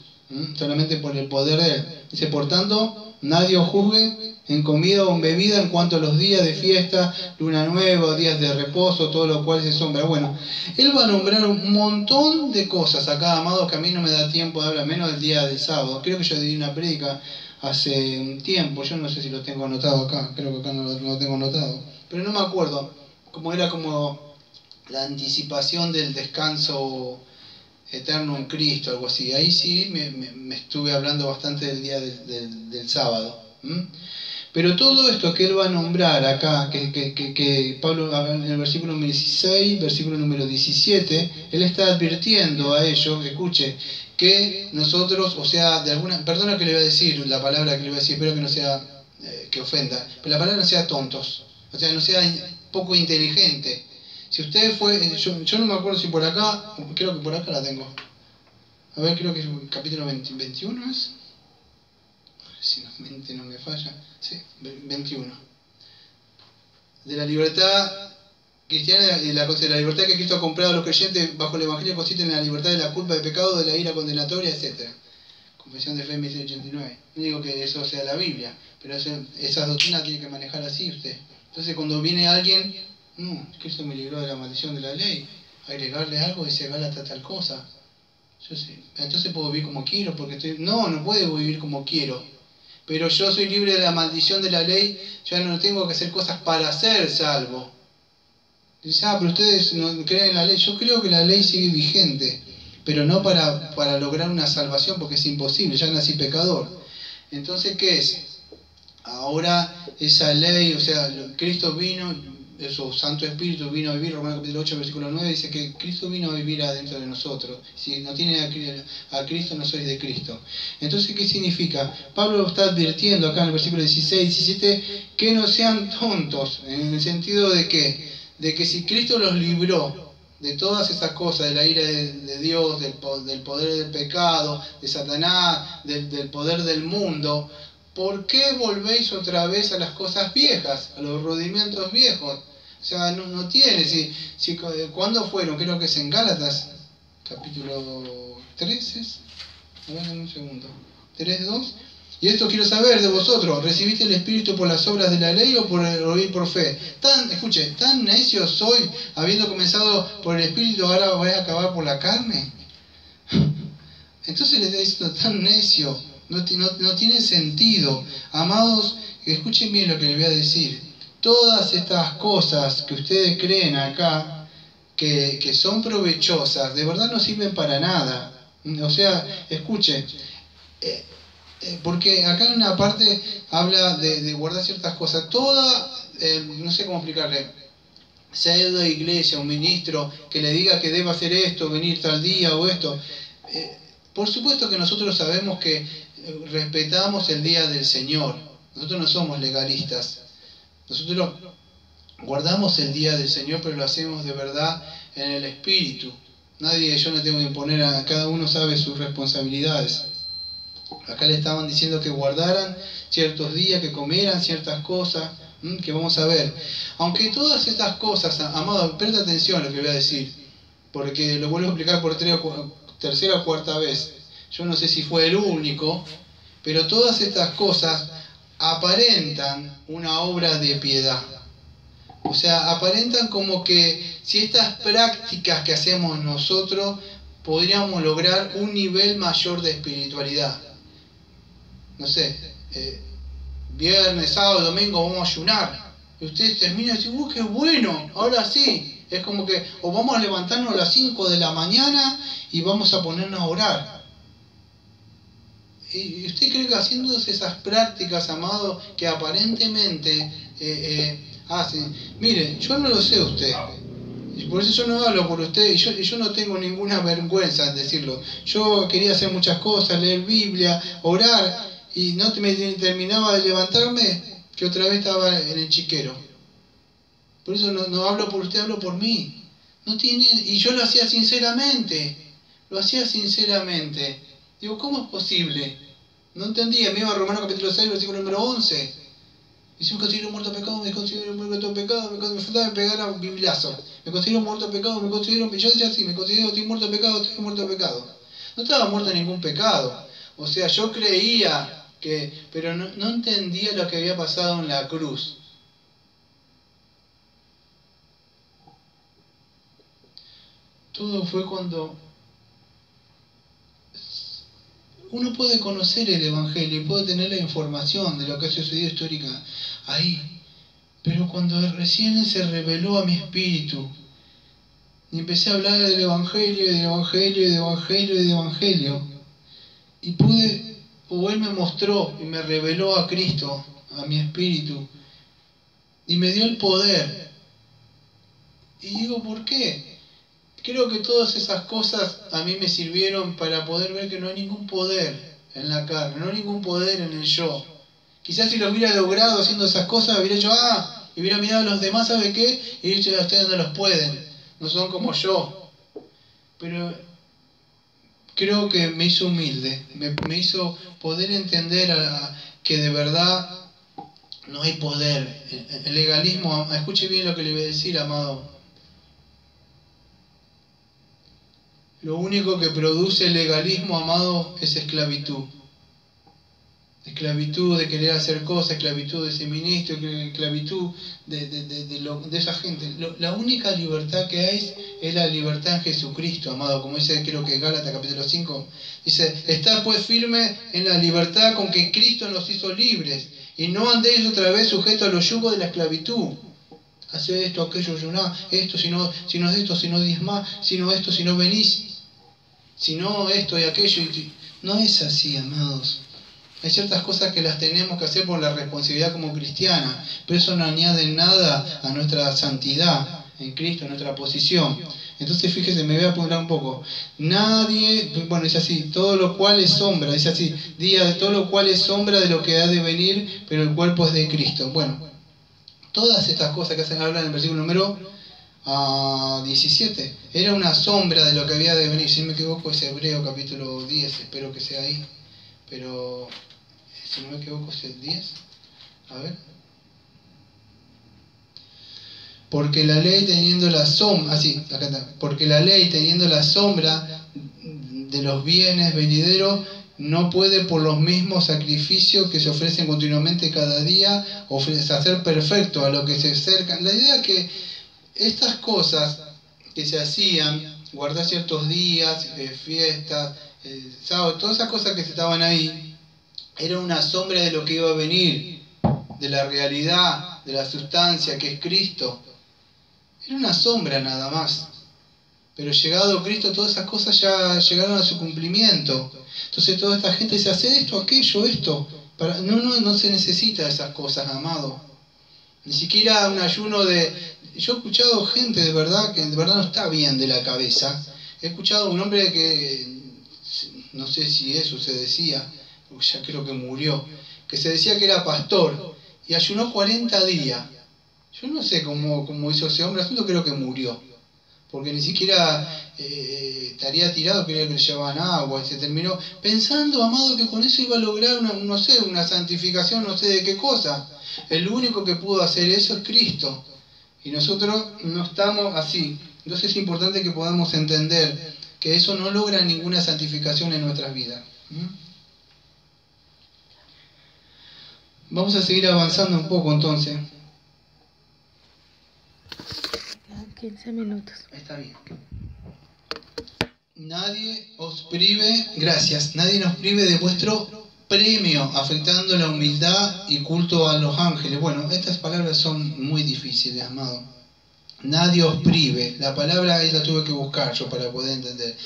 solamente por el poder de Él. Dice, por tanto, nadie os juzgue en comida o en bebida en cuanto a los días de fiesta, luna nueva, días de reposo, todo lo cual se sombra. Bueno, Él va a nombrar un montón de cosas acá, amados, que a mí no me da tiempo de hablar, menos el día del sábado. Creo que yo di una prédica hace un tiempo, yo no sé si lo tengo anotado acá, creo que acá no lo tengo anotado, pero no me acuerdo, como era como la anticipación del descanso eterno en Cristo, algo así. Ahí sí me estuve hablando bastante del día del sábado. Pero todo esto que él va a nombrar acá, que Pablo en el versículo 16, versículo número 17, él está advirtiendo a ellos, escuche, que nosotros, o sea, perdona que le voy a decir la palabra que le voy a decir, espero que no sea, que ofenda, pero la palabra no sea tontos, o sea, no sea poco inteligente. Si usted fue, yo no me acuerdo si por acá, creo que por acá la tengo. A ver, creo que es el capítulo 21, ¿es? Si la mente no me falla. Sí, 21. De la libertad cristiana y la libertad que Cristo ha comprado a los creyentes bajo el Evangelio consiste en la libertad de la culpa, de pecado, de la ira condenatoria, etc. Confesión de Fe 1689. No digo que eso sea la Biblia, pero esas doctrinas tiene que manejar así usted. Entonces cuando viene alguien, no, Cristo me libró de la maldición de la ley, agregarle algo y se Gálatas tal cosa. Yo sé, entonces puedo vivir como quiero porque estoy... No puedo vivir como quiero. Pero yo soy libre de la maldición de la ley, ya no tengo que hacer cosas para ser salvo. Dice, pero ustedes no creen en la ley. Yo creo que la ley sigue vigente, pero no para lograr una salvación porque es imposible, ya nací pecador. Entonces, ¿qué es? Ahora esa ley, o sea, Cristo vino, su Santo Espíritu vino a vivir, Romanos capítulo 8, versículo 9, dice que Cristo vino a vivir adentro de nosotros. Si no tienen a Cristo, no sois de Cristo. Entonces, ¿qué significa? Pablo está advirtiendo acá en el versículo 16, 17, que no sean tontos, en el sentido de que si Cristo los libró de todas esas cosas, de la ira de Dios, del poder del pecado, de Satanás, del poder del mundo, ¿por qué volvéis otra vez a las cosas viejas, a los rudimentos viejos? O sea, no tiene. ¿Cuándo fueron? Creo que es en Gálatas, capítulo 13. A ver, un segundo. 3:2. Y esto quiero saber de vosotros: ¿recibiste el Espíritu por las obras de la ley o por oír por fe? Escuche, ¿tan necio soy, habiendo comenzado por el Espíritu, ahora vais a acabar por la carne? Entonces les está diciendo, tan necio. No tiene sentido. Amados, escuchen bien lo que les voy a decir. Todas estas cosas que ustedes creen acá, que son provechosas, de verdad no sirven para nada. O sea, escuchen, porque acá en una parte habla de guardar ciertas cosas. No sé cómo explicarle, sea de iglesia, un ministro que le diga que debe hacer esto, venir tal día o esto. Por supuesto que nosotros sabemos que respetamos el día del Señor. Nosotros no somos legalistas. Nosotros guardamos el día del Señor, pero lo hacemos de verdad en el Espíritu. Yo no tengo que imponer, a cada uno sabe sus responsabilidades. Acá le estaban diciendo que guardaran ciertos días, que comieran ciertas cosas, que vamos a ver. Aunque todas estas cosas, amado, presta atención a lo que voy a decir, porque lo vuelvo a explicar por tercera o cuarta vez. Yo no sé si fue el único, pero todas estas cosas aparentan una obra de piedad. O sea, aparentan como que si estas prácticas que hacemos nosotros podríamos lograr un nivel mayor de espiritualidad. No sé, viernes, sábado, domingo vamos a ayunar. Y ustedes terminan y dicen, qué bueno, ahora sí. Es como que, o vamos a levantarnos a las 5 de la mañana y vamos a ponernos a orar. ¿Y usted cree que haciendo esas prácticas, amado, que aparentemente hacen? Mire, yo no lo sé usted. Por eso yo no hablo por usted y yo no tengo ninguna vergüenza en decirlo. Yo quería hacer muchas cosas, leer Biblia, orar, y no me terminaba de levantarme que otra vez estaba en el chiquero. Por eso no hablo por usted, hablo por mí. Y yo lo hacía sinceramente. Digo, ¿cómo es posible? No entendía, me iba a Romanos capítulo 6, versículo número 11. Y si me considero muerto a pecado, me considero muerto a pecado, me faltaba pegar a un bibliazo. Me considero muerto a pecado, yo decía así, me considero estoy muerto a pecado, estoy muerto a pecado. No estaba muerto en ningún pecado. O sea, yo creía pero no entendía lo que había pasado en la cruz. Todo fue cuando uno puede conocer el Evangelio y puede tener la información de lo que ha sucedido histórica ahí, pero cuando recién se reveló a mi espíritu y empecé a hablar del Evangelio, y pude, o Él me mostró y me reveló a Cristo, a mi espíritu, y me dio el poder. Y digo, ¿por qué? Creo que todas esas cosas a mí me sirvieron para poder ver que no hay ningún poder en la carne, no hay ningún poder en el yo. Quizás si lo hubiera logrado haciendo esas cosas, hubiera hecho, y hubiera mirado a los demás, ¿sabe qué? Y dicho, ustedes no los pueden, no son como yo. Pero creo que me hizo humilde, me hizo poder entender que de verdad no hay poder. El legalismo, escuche bien lo que le voy a decir, amado. Lo único que produce el legalismo, amado, es esclavitud. Esclavitud de querer hacer cosas, esclavitud de ese ministro, esclavitud de esa gente. La única libertad que hay es la libertad en Jesucristo, amado. Como dice, creo que Gálatas capítulo 5, dice, está pues firme en la libertad con que Cristo nos hizo libres, y no andéis otra vez sujetos a los yugos de la esclavitud. Hace esto, aquello, esto, si no es esto, si no diezmás, si no esto, si no venís, si no esto y aquello. No es así, amados. Hay ciertas cosas que las tenemos que hacer por la responsabilidad como cristiana, pero eso no añade nada a nuestra santidad en Cristo, a nuestra posición. Entonces fíjese, me voy a apuntar un poco. Nadie, bueno, dice así, todo lo cual es sombra, dice así, día de todo lo cual es sombra de lo que ha de venir, pero el cuerpo es de Cristo. Bueno, todas estas cosas que se hablan en el versículo número 17, era una sombra de lo que había de venir. Si no me equivoco es Hebreo capítulo 10, espero que sea ahí, pero si no me equivoco es el 10, a ver. Porque la ley teniendo la sombra, acá está, porque la ley teniendo la sombra de los bienes venideros, no puede por los mismos sacrificios que se ofrecen continuamente cada día hacer perfecto a lo que se acerca. La idea es que estas cosas que se hacían, guardar ciertos días, fiestas, sábado, todas esas cosas que estaban ahí, era una sombra de lo que iba a venir, de la realidad, de la sustancia que es Cristo. Era una sombra nada más. Pero llegado Cristo, todas esas cosas ya llegaron a su cumplimiento. Entonces toda esta gente dice, hace esto, aquello, esto. No se necesita esas cosas, amado. Ni siquiera un ayuno Yo he escuchado gente de verdad que de verdad no está bien de la cabeza. He escuchado un hombre que, no sé si eso se decía, ya creo que murió, que se decía que era pastor y ayunó 40 días. Yo no sé cómo hizo ese hombre, asunto creo que murió. porque ni siquiera estaría tirado, creía que le llevaban agua, y se terminó pensando, amado, que con eso iba a lograr una santificación, no sé de qué cosa. El único que pudo hacer eso es Cristo, y nosotros no estamos así. Entonces es importante que podamos entender que eso no logra ninguna santificación en nuestras vidas. Vamos a seguir avanzando un poco entonces. 15 minutos. Está bien. Nadie os prive, gracias, nadie nos prive de vuestro premio, afectando la humildad y culto a los ángeles. Bueno, estas palabras son muy difíciles, amado. Nadie os prive, la palabra ahí la tuve que buscar yo para poder entender.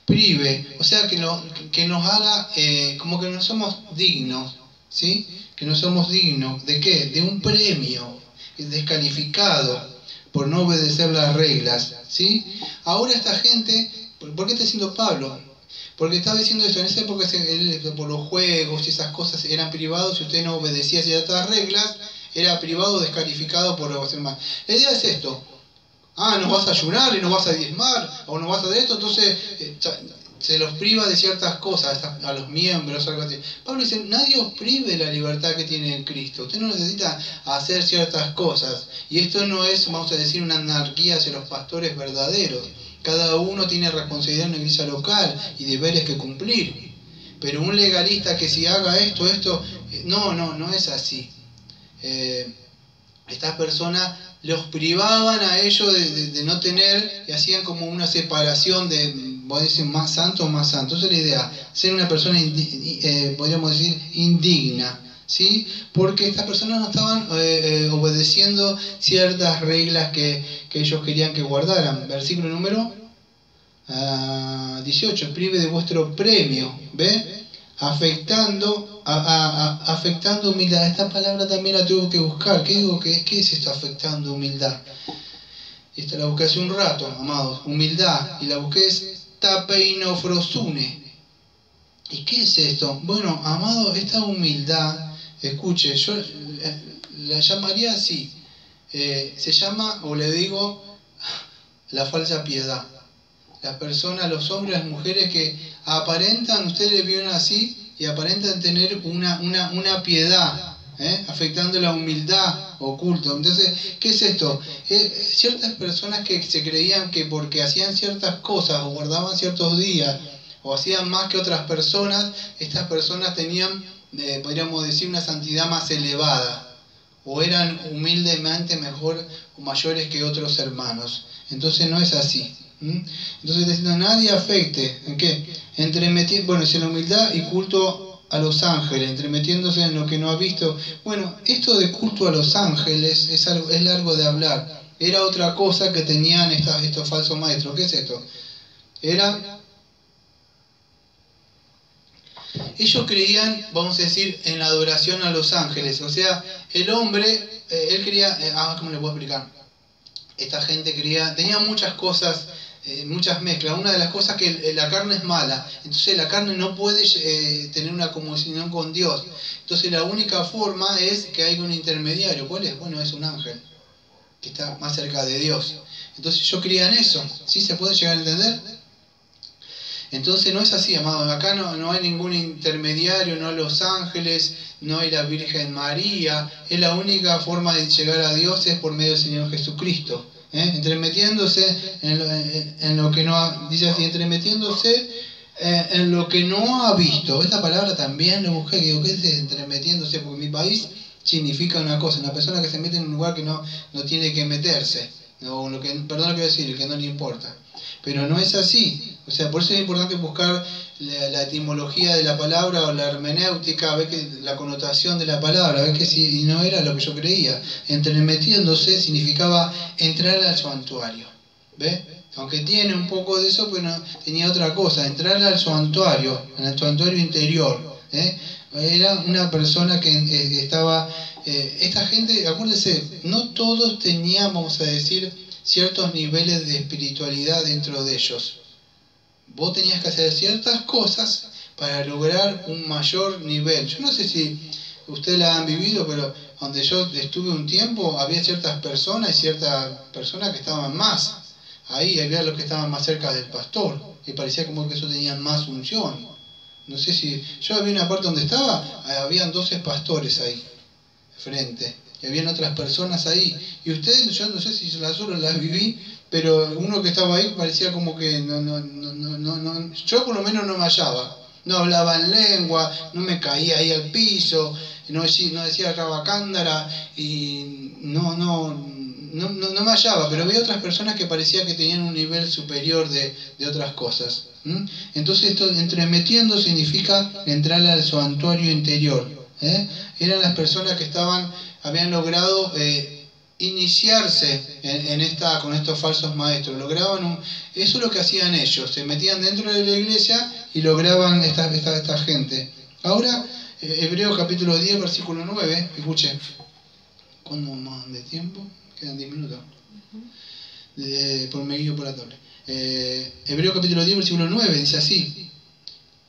Prive, o sea que nos haga como que no somos dignos, ¿sí? Que no somos dignos, ¿de qué? De un premio, descalificado por no obedecer las reglas, ¿sí? Ahora esta gente, ¿por qué está diciendo Pablo? Porque estaba diciendo eso, en esa época por los juegos y esas cosas eran privados, si usted no obedecía ciertas reglas, era privado, descalificado por obedecer más. La idea es esto: no vas a ayunar y no vas a diezmar, o no vas a de esto, entonces se los priva de ciertas cosas a los miembros, algo así. Pablo dice, nadie os prive de la libertad que tiene en Cristo. Usted no necesita hacer ciertas cosas. Y esto no es, vamos a decir, una anarquía hacia los pastores verdaderos. Cada uno tiene responsabilidad en la iglesia local y deberes que cumplir. Pero un legalista que si haga esto, no es así. Estas personas los privaban a ellos de no tener, y hacían como una separación de, voy a decir, más santo o más santo. Esa es la idea, ser una persona, podríamos decir, indigna, ¿sí? Porque estas personas no estaban obedeciendo ciertas reglas que ellos querían que guardaran. Versículo número 18, prive de vuestro premio, ¿ve? Afectando humildad. Esta palabra también la tuve que buscar. ¿Qué es esto, afectando humildad? Esta la busqué hace un rato, amados. Humildad. Y la busqué es tapeinofrosune. ¿Y qué es esto? Bueno, amado, esta humildad, escuche, yo la llamaría así. Se llama, o le digo, la falsa piedad. Las personas, los hombres, las mujeres que aparentan, ustedes le vieron así, y aparentan tener una piedad, afectando la humildad oculta. Entonces, ¿qué es esto? Ciertas personas que se creían que porque hacían ciertas cosas, o guardaban ciertos días, o hacían más que otras personas, estas personas tenían, podríamos decir, una santidad más elevada, o eran humildemente mejor o mayores que otros hermanos. Entonces no es así. Entonces diciendo, nadie afecte, ¿en qué? Bueno, es en la humildad y culto a los ángeles, entremetiéndose en lo que no ha visto. Bueno, esto de culto a los ángeles es largo de hablar. Era otra cosa que tenían estos falsos maestros. ¿Qué es esto? Ellos creían, vamos a decir, en la adoración a los ángeles. O sea, el hombre, él quería, ¿cómo le puedo explicar? Esta gente tenía muchas cosas, muchas mezclas. Una de las cosas que la carne es mala, entonces la carne no puede tener una comunión con Dios. Entonces la única forma es que haya un intermediario. ¿Cuál es? Bueno, es un ángel que está más cerca de Dios. Entonces ellos creían eso. ¿Sí se puede llegar a entender? Entonces no es así, amado. Acá no hay ningún intermediario, no hay los ángeles, no hay la Virgen María. Es la única forma de llegar a Dios es por medio del Señor Jesucristo. Entremetiéndose en lo que no ha, dice así, entremetiéndose en lo que no ha visto. Esta palabra también lo busqué, digo, ¿qué es entremetiéndose? Porque en mi país significa una cosa, una persona que se mete en un lugar que no tiene que meterse, o perdón lo que voy a decir, que no le importa. Pero no es así. O sea, por eso es importante buscar la etimología de la palabra o la hermenéutica, ver que la connotación de la palabra, ver que si no era lo que yo creía. Entremetiéndose significaba entrar al santuario. ¿Ve? Aunque tiene un poco de eso, pues no, tenía otra cosa, entrar al santuario, en el santuario interior. Era una persona que estaba... esta gente, acuérdense, no todos tenían, vamos a decir, ciertos niveles de espiritualidad dentro de ellos. Vos tenías que hacer ciertas cosas para lograr un mayor nivel. Yo no sé si ustedes la han vivido, pero donde yo estuve un tiempo, había ciertas personas y ciertas personas que estaban más. ahí había los que estaban más cerca del pastor, y parecía como que eso tenían más unción. No sé si... Yo había una parte donde estaba, habían 12 pastores ahí, frente, y habían otras personas ahí. Y ustedes, yo no sé si las solo las viví, pero uno que estaba ahí parecía como que no, yo por lo menos no me hallaba. No hablaba en lengua, no me caía ahí al piso, no decía rabacándara, y no me hallaba, pero había otras personas que parecía que tenían un nivel superior de otras cosas. Entonces esto, entremetiendo, significa entrar al santuario interior. Eran las personas que habían logrado iniciarse con estos falsos maestros. Eso es lo que hacían ellos, se metían dentro de la iglesia y lograban esta gente. Ahora, Hebreos capítulo 10, versículo 9, escuchen. ¿Cuándo más de tiempo? Quedan 10 minutos. Me guío por la tabla. Hebreos capítulo 10, versículo 9, dice así.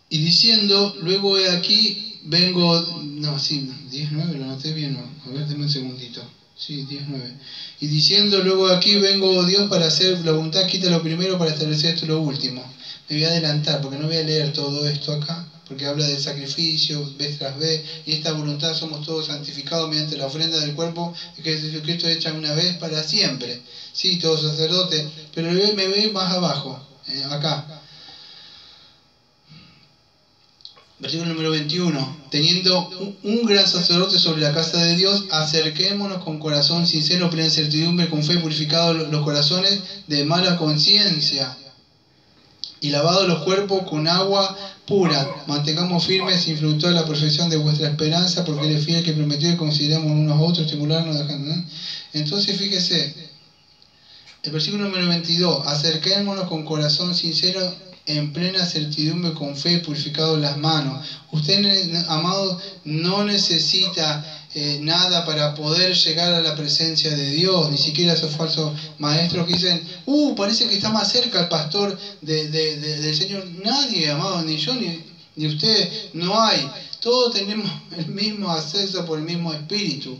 Y diciendo, luego he aquí, vengo... No, sí, 10, 9, lo anoté bien, no. A ver, denme un segundito. Sí, 10, 9. Y diciendo, luego aquí vengo, oh Dios, para hacer la voluntad, quita lo primero para establecer esto lo último. Me voy a adelantar, porque no voy a leer todo esto acá, porque habla del sacrificio, vez tras vez, y esta voluntad somos todos santificados mediante la ofrenda del cuerpo que Jesucristo echa una vez para siempre. Sí, todos sacerdotes, pero me ve más abajo, acá. Versículo número 21. Teniendo un gran sacerdote sobre la casa de Dios, acerquémonos con corazón sincero, plena certidumbre, con fe, purificados los corazones de mala conciencia y lavados los cuerpos con agua pura. Mantengamos firmes sin fluctuar la perfección de vuestra esperanza, porque Él es fiel que prometió y consideramos unos a otros, estimularnos, dejando. Entonces fíjese, el versículo número 22. Acerquémonos con corazón sincero, en plena certidumbre, con fe, purificado las manos. Usted, amado, no necesita nada para poder llegar a la presencia de Dios, ni siquiera esos falsos maestros que dicen, parece que está más cerca el pastor del Señor. Nadie, amado, ni yo ni usted, no hay. Todos tenemos el mismo acceso por el mismo Espíritu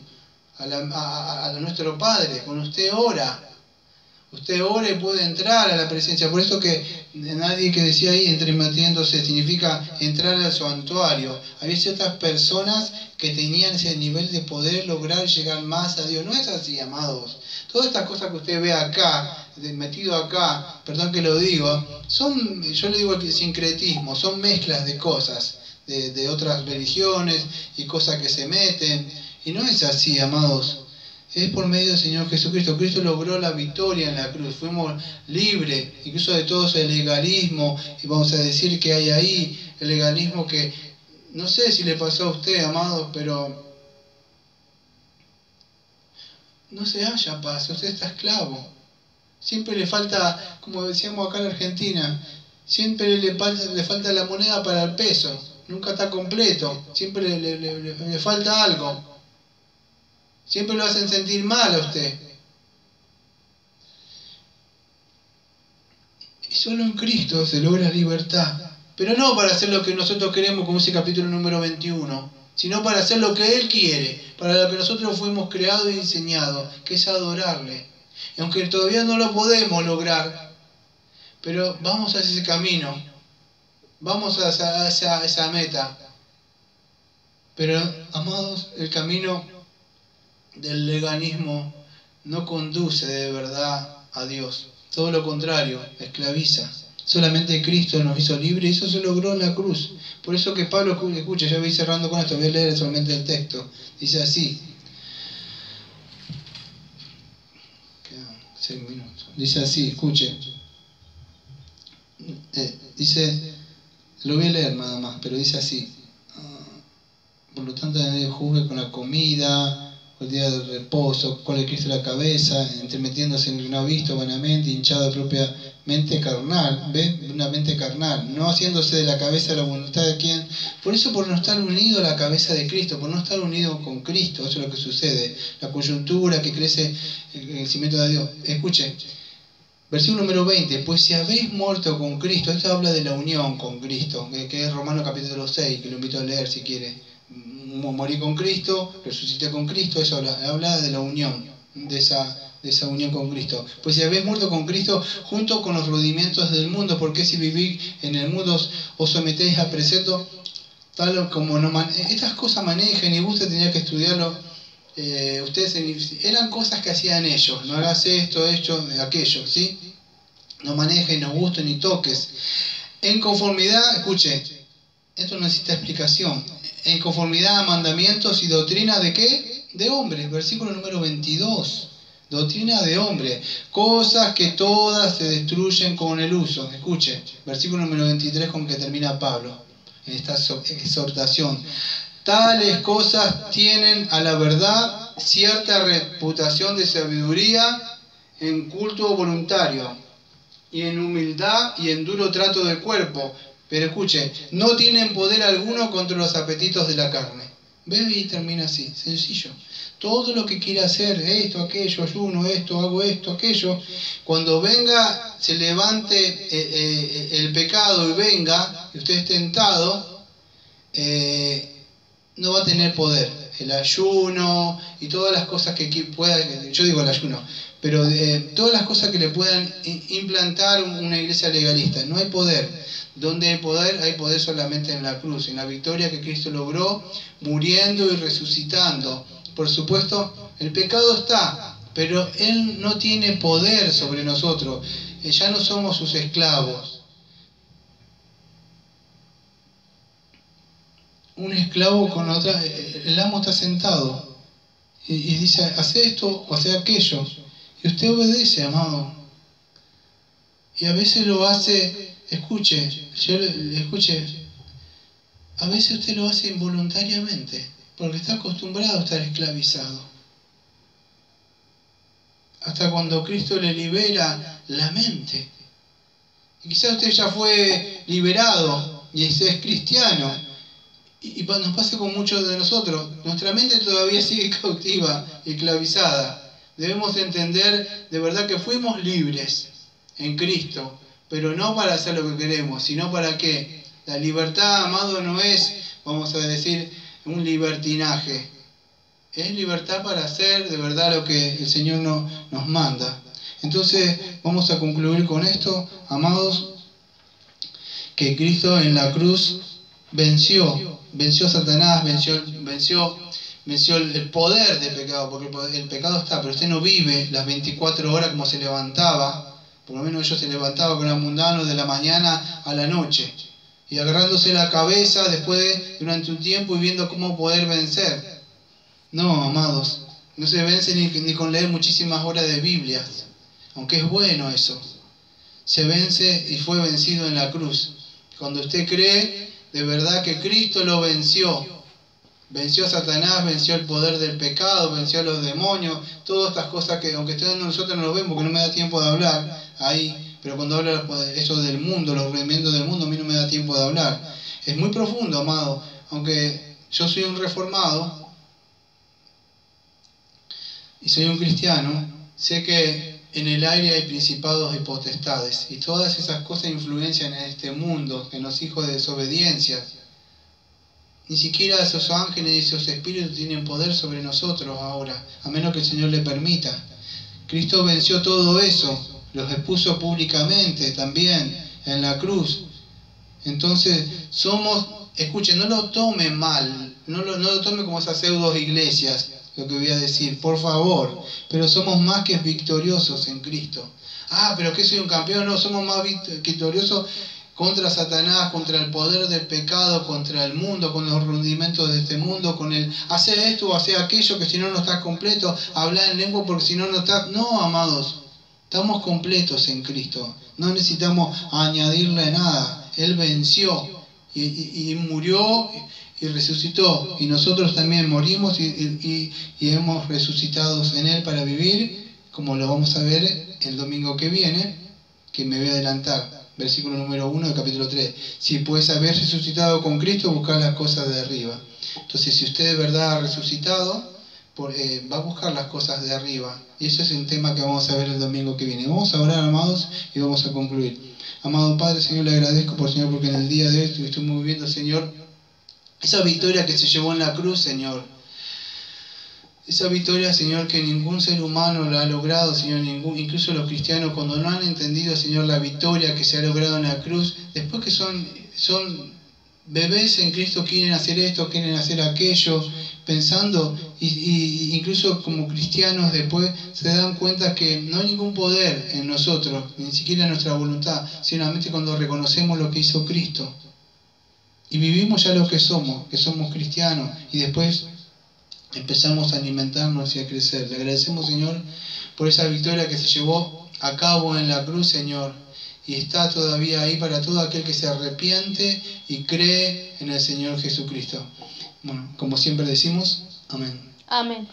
a nuestro Padre. Cuando usted ora, y puede entrar a la presencia. Por eso que nadie que decía ahí, entremetiéndose, significa entrar al santuario. Había ciertas personas que tenían ese nivel de poder lograr llegar más a Dios. No es así, amados. Todas estas cosas que usted ve acá, metido acá, perdón que lo digo, yo le digo el sincretismo, son mezclas de cosas, de otras religiones y cosas que se meten. Y no es así, amados. Es por medio del Señor Jesucristo. Cristo logró la victoria en la cruz. Fuimos libres, incluso de todo ese legalismo. Y vamos a decir que hay ahí el legalismo que no sé si le pasó a usted, amados, pero no se halla paz. Usted está esclavo. Siempre le falta, como decíamos acá en Argentina, siempre le falta la moneda para el peso. Nunca está completo. Siempre le falta algo. Siempre lo hacen sentir mal a usted. Y solo en Cristo se logra libertad. Pero no para hacer lo que nosotros queremos, como ese capítulo número 21, sino para hacer lo que Él quiere, para lo que nosotros fuimos creados y diseñados, que es adorarle. Y aunque todavía no lo podemos lograr, pero vamos hacia ese camino, vamos hacia esa meta. Pero, amados, el camino del legalismo no conduce de verdad a Dios. Todo lo contrario, esclaviza. Solamente Cristo nos hizo libres y eso se logró en la cruz. Por eso que Pablo, escucha, ya voy cerrando con esto, voy a leer solamente el texto. Dice así. Quedan 6 minutos. Dice así, escuche. Dice, lo voy a leer nada más, pero dice así. Por lo tanto, nadie juzgue con la comida, el día del reposo, con el Cristo en la cabeza, entremetiéndose en lo que no ha visto, vanamente, hinchado de propia mente carnal, ¿ves? Una mente carnal, no haciéndose de la cabeza la voluntad de quien. Por eso, por no estar unido a la cabeza de Cristo, por no estar unido con Cristo, eso es lo que sucede. La coyuntura que crece en el cimiento de Dios. Escuchen, versículo número 20, pues si habéis muerto con Cristo, esto habla de la unión con Cristo, que es Romanos capítulo 6, que lo invito a leer si quiere. Morí con Cristo, resucité con Cristo, eso habla de la unión. de esa unión con Cristo. Pues si habéis muerto con Cristo junto con los rudimientos del mundo, porque si vivís en el mundo os sometéis a preceptos tal como no estas cosas manejen, y usted tenía que estudiarlo. Ustedes eran cosas que hacían ellos. No hagas esto, aquello, ¿sí? No manejes, no gustes ni toques. En conformidad, escuche, esto no necesita explicación. En conformidad a mandamientos y doctrina de ¿qué? De hombres. Versículo número 22. Doctrina de hombre. Cosas que todas se destruyen con el uso. Escuche, versículo número 23 con que termina Pablo en esta exhortación. Tales cosas tienen a la verdad cierta reputación de sabiduría en culto voluntario y en humildad y en duro trato del cuerpo. Pero escuche, no tienen poder alguno contra los apetitos de la carne. ¿Ve? Y termina así, sencillo. Todo lo que quiera hacer, esto, aquello, ayuno, esto, hago esto, aquello, cuando venga, se levante el pecado y venga, y usted es tentado, no va a tener poder. El ayuno y todas las cosas que pueda, yo digo el ayuno, pero todas las cosas que le puedan implantar una iglesia legalista. No hay poder. Donde hay poder solamente en la cruz, en la victoria que Cristo logró, muriendo y resucitando. Por supuesto, el pecado está, pero Él no tiene poder sobre nosotros. Ya no somos sus esclavos. Un esclavo con otra, el amo está sentado y dice, hace esto o hace aquello, y usted obedece, amado. Y a veces lo hace, escuche, a veces usted lo hace involuntariamente, porque está acostumbrado a estar esclavizado. Hasta cuando Cristo le libera la mente. Y quizás usted ya fue liberado y es cristiano. Y nos pasa con muchos de nosotros. Nuestra mente todavía sigue cautiva y esclavizada. Debemos entender de verdad que fuimos libres en Cristo, pero no para hacer lo que queremos, sino para qué. La libertad, amado, no es, vamos a decir, un libertinaje. Es libertad para hacer de verdad lo que el Señor nos manda. Entonces, vamos a concluir con esto, amados, que Cristo en la cruz venció a Satanás, venció el poder del pecado, porque el pecado está, pero usted no vive las 24 horas como se levantaba. Por lo menos ellos se levantaban con el mundano de la mañana a la noche, y agarrándose la cabeza durante un tiempo y viendo cómo poder vencer. No, amados, no se vence ni con leer muchísimas horas de Biblias, aunque es bueno eso. Se vence y fue vencido en la cruz. Cuando usted cree de verdad que Cristo lo venció a Satanás, venció el poder del pecado, venció a los demonios, todas estas cosas que aunque nosotros no lo vemos porque no me da tiempo de hablar ahí, pero cuando habla eso del mundo, los rudimientos del mundo, a mí no me da tiempo de hablar. Es muy profundo, amado, aunque yo soy un reformado y soy un cristiano, sé que en el aire hay principados y potestades, y todas esas cosas influencian en este mundo, en los hijos de desobediencia. Ni siquiera esos ángeles y esos espíritus tienen poder sobre nosotros ahora, a menos que el Señor le permita. Cristo venció todo eso, los expuso públicamente también en la cruz. Entonces escuchen, no lo tomen mal, no lo tomen como esas pseudo iglesias, lo que voy a decir, por favor, pero somos más que victoriosos en Cristo. Pero que soy un campeón, no, somos más victoriosos contra Satanás, contra el poder del pecado, contra el mundo, con los rudimentos de este mundo, con el hacer esto o hacer aquello, que si no estás completo, hablar en lengua porque si no estás... No, amados, estamos completos en Cristo, no necesitamos añadirle nada. Él venció y murió y resucitó, y nosotros también morimos y hemos resucitado en Él para vivir, como lo vamos a ver el domingo que viene, que me voy a adelantar. Versículo número 1 del capítulo 3. Si pues habéis resucitado con Cristo, buscad las cosas de arriba. Entonces, si usted de verdad ha resucitado, va a buscar las cosas de arriba. Y eso es un tema que vamos a ver el domingo que viene. Vamos a orar, amados, y vamos a concluir. Amado Padre, Señor, le agradezco, Señor, porque en el día de hoy estuvimos viviendo, Señor, esa victoria que se llevó en la cruz, Señor. Esa victoria, Señor, que ningún ser humano la ha logrado, Señor, incluso los cristianos, cuando no han entendido, Señor, la victoria que se ha logrado en la cruz, después que son bebés en Cristo, quieren hacer esto, quieren hacer aquello, pensando, y incluso como cristianos después se dan cuenta que no hay ningún poder en nosotros, ni siquiera en nuestra voluntad, solamente cuando reconocemos lo que hizo Cristo. Y vivimos ya lo que somos cristianos, y después empezamos a alimentarnos y a crecer. Le agradecemos, Señor, por esa victoria que se llevó a cabo en la cruz, Señor, y está todavía ahí para todo aquel que se arrepiente y cree en el Señor Jesucristo. Bueno, como siempre decimos, amén. Amén.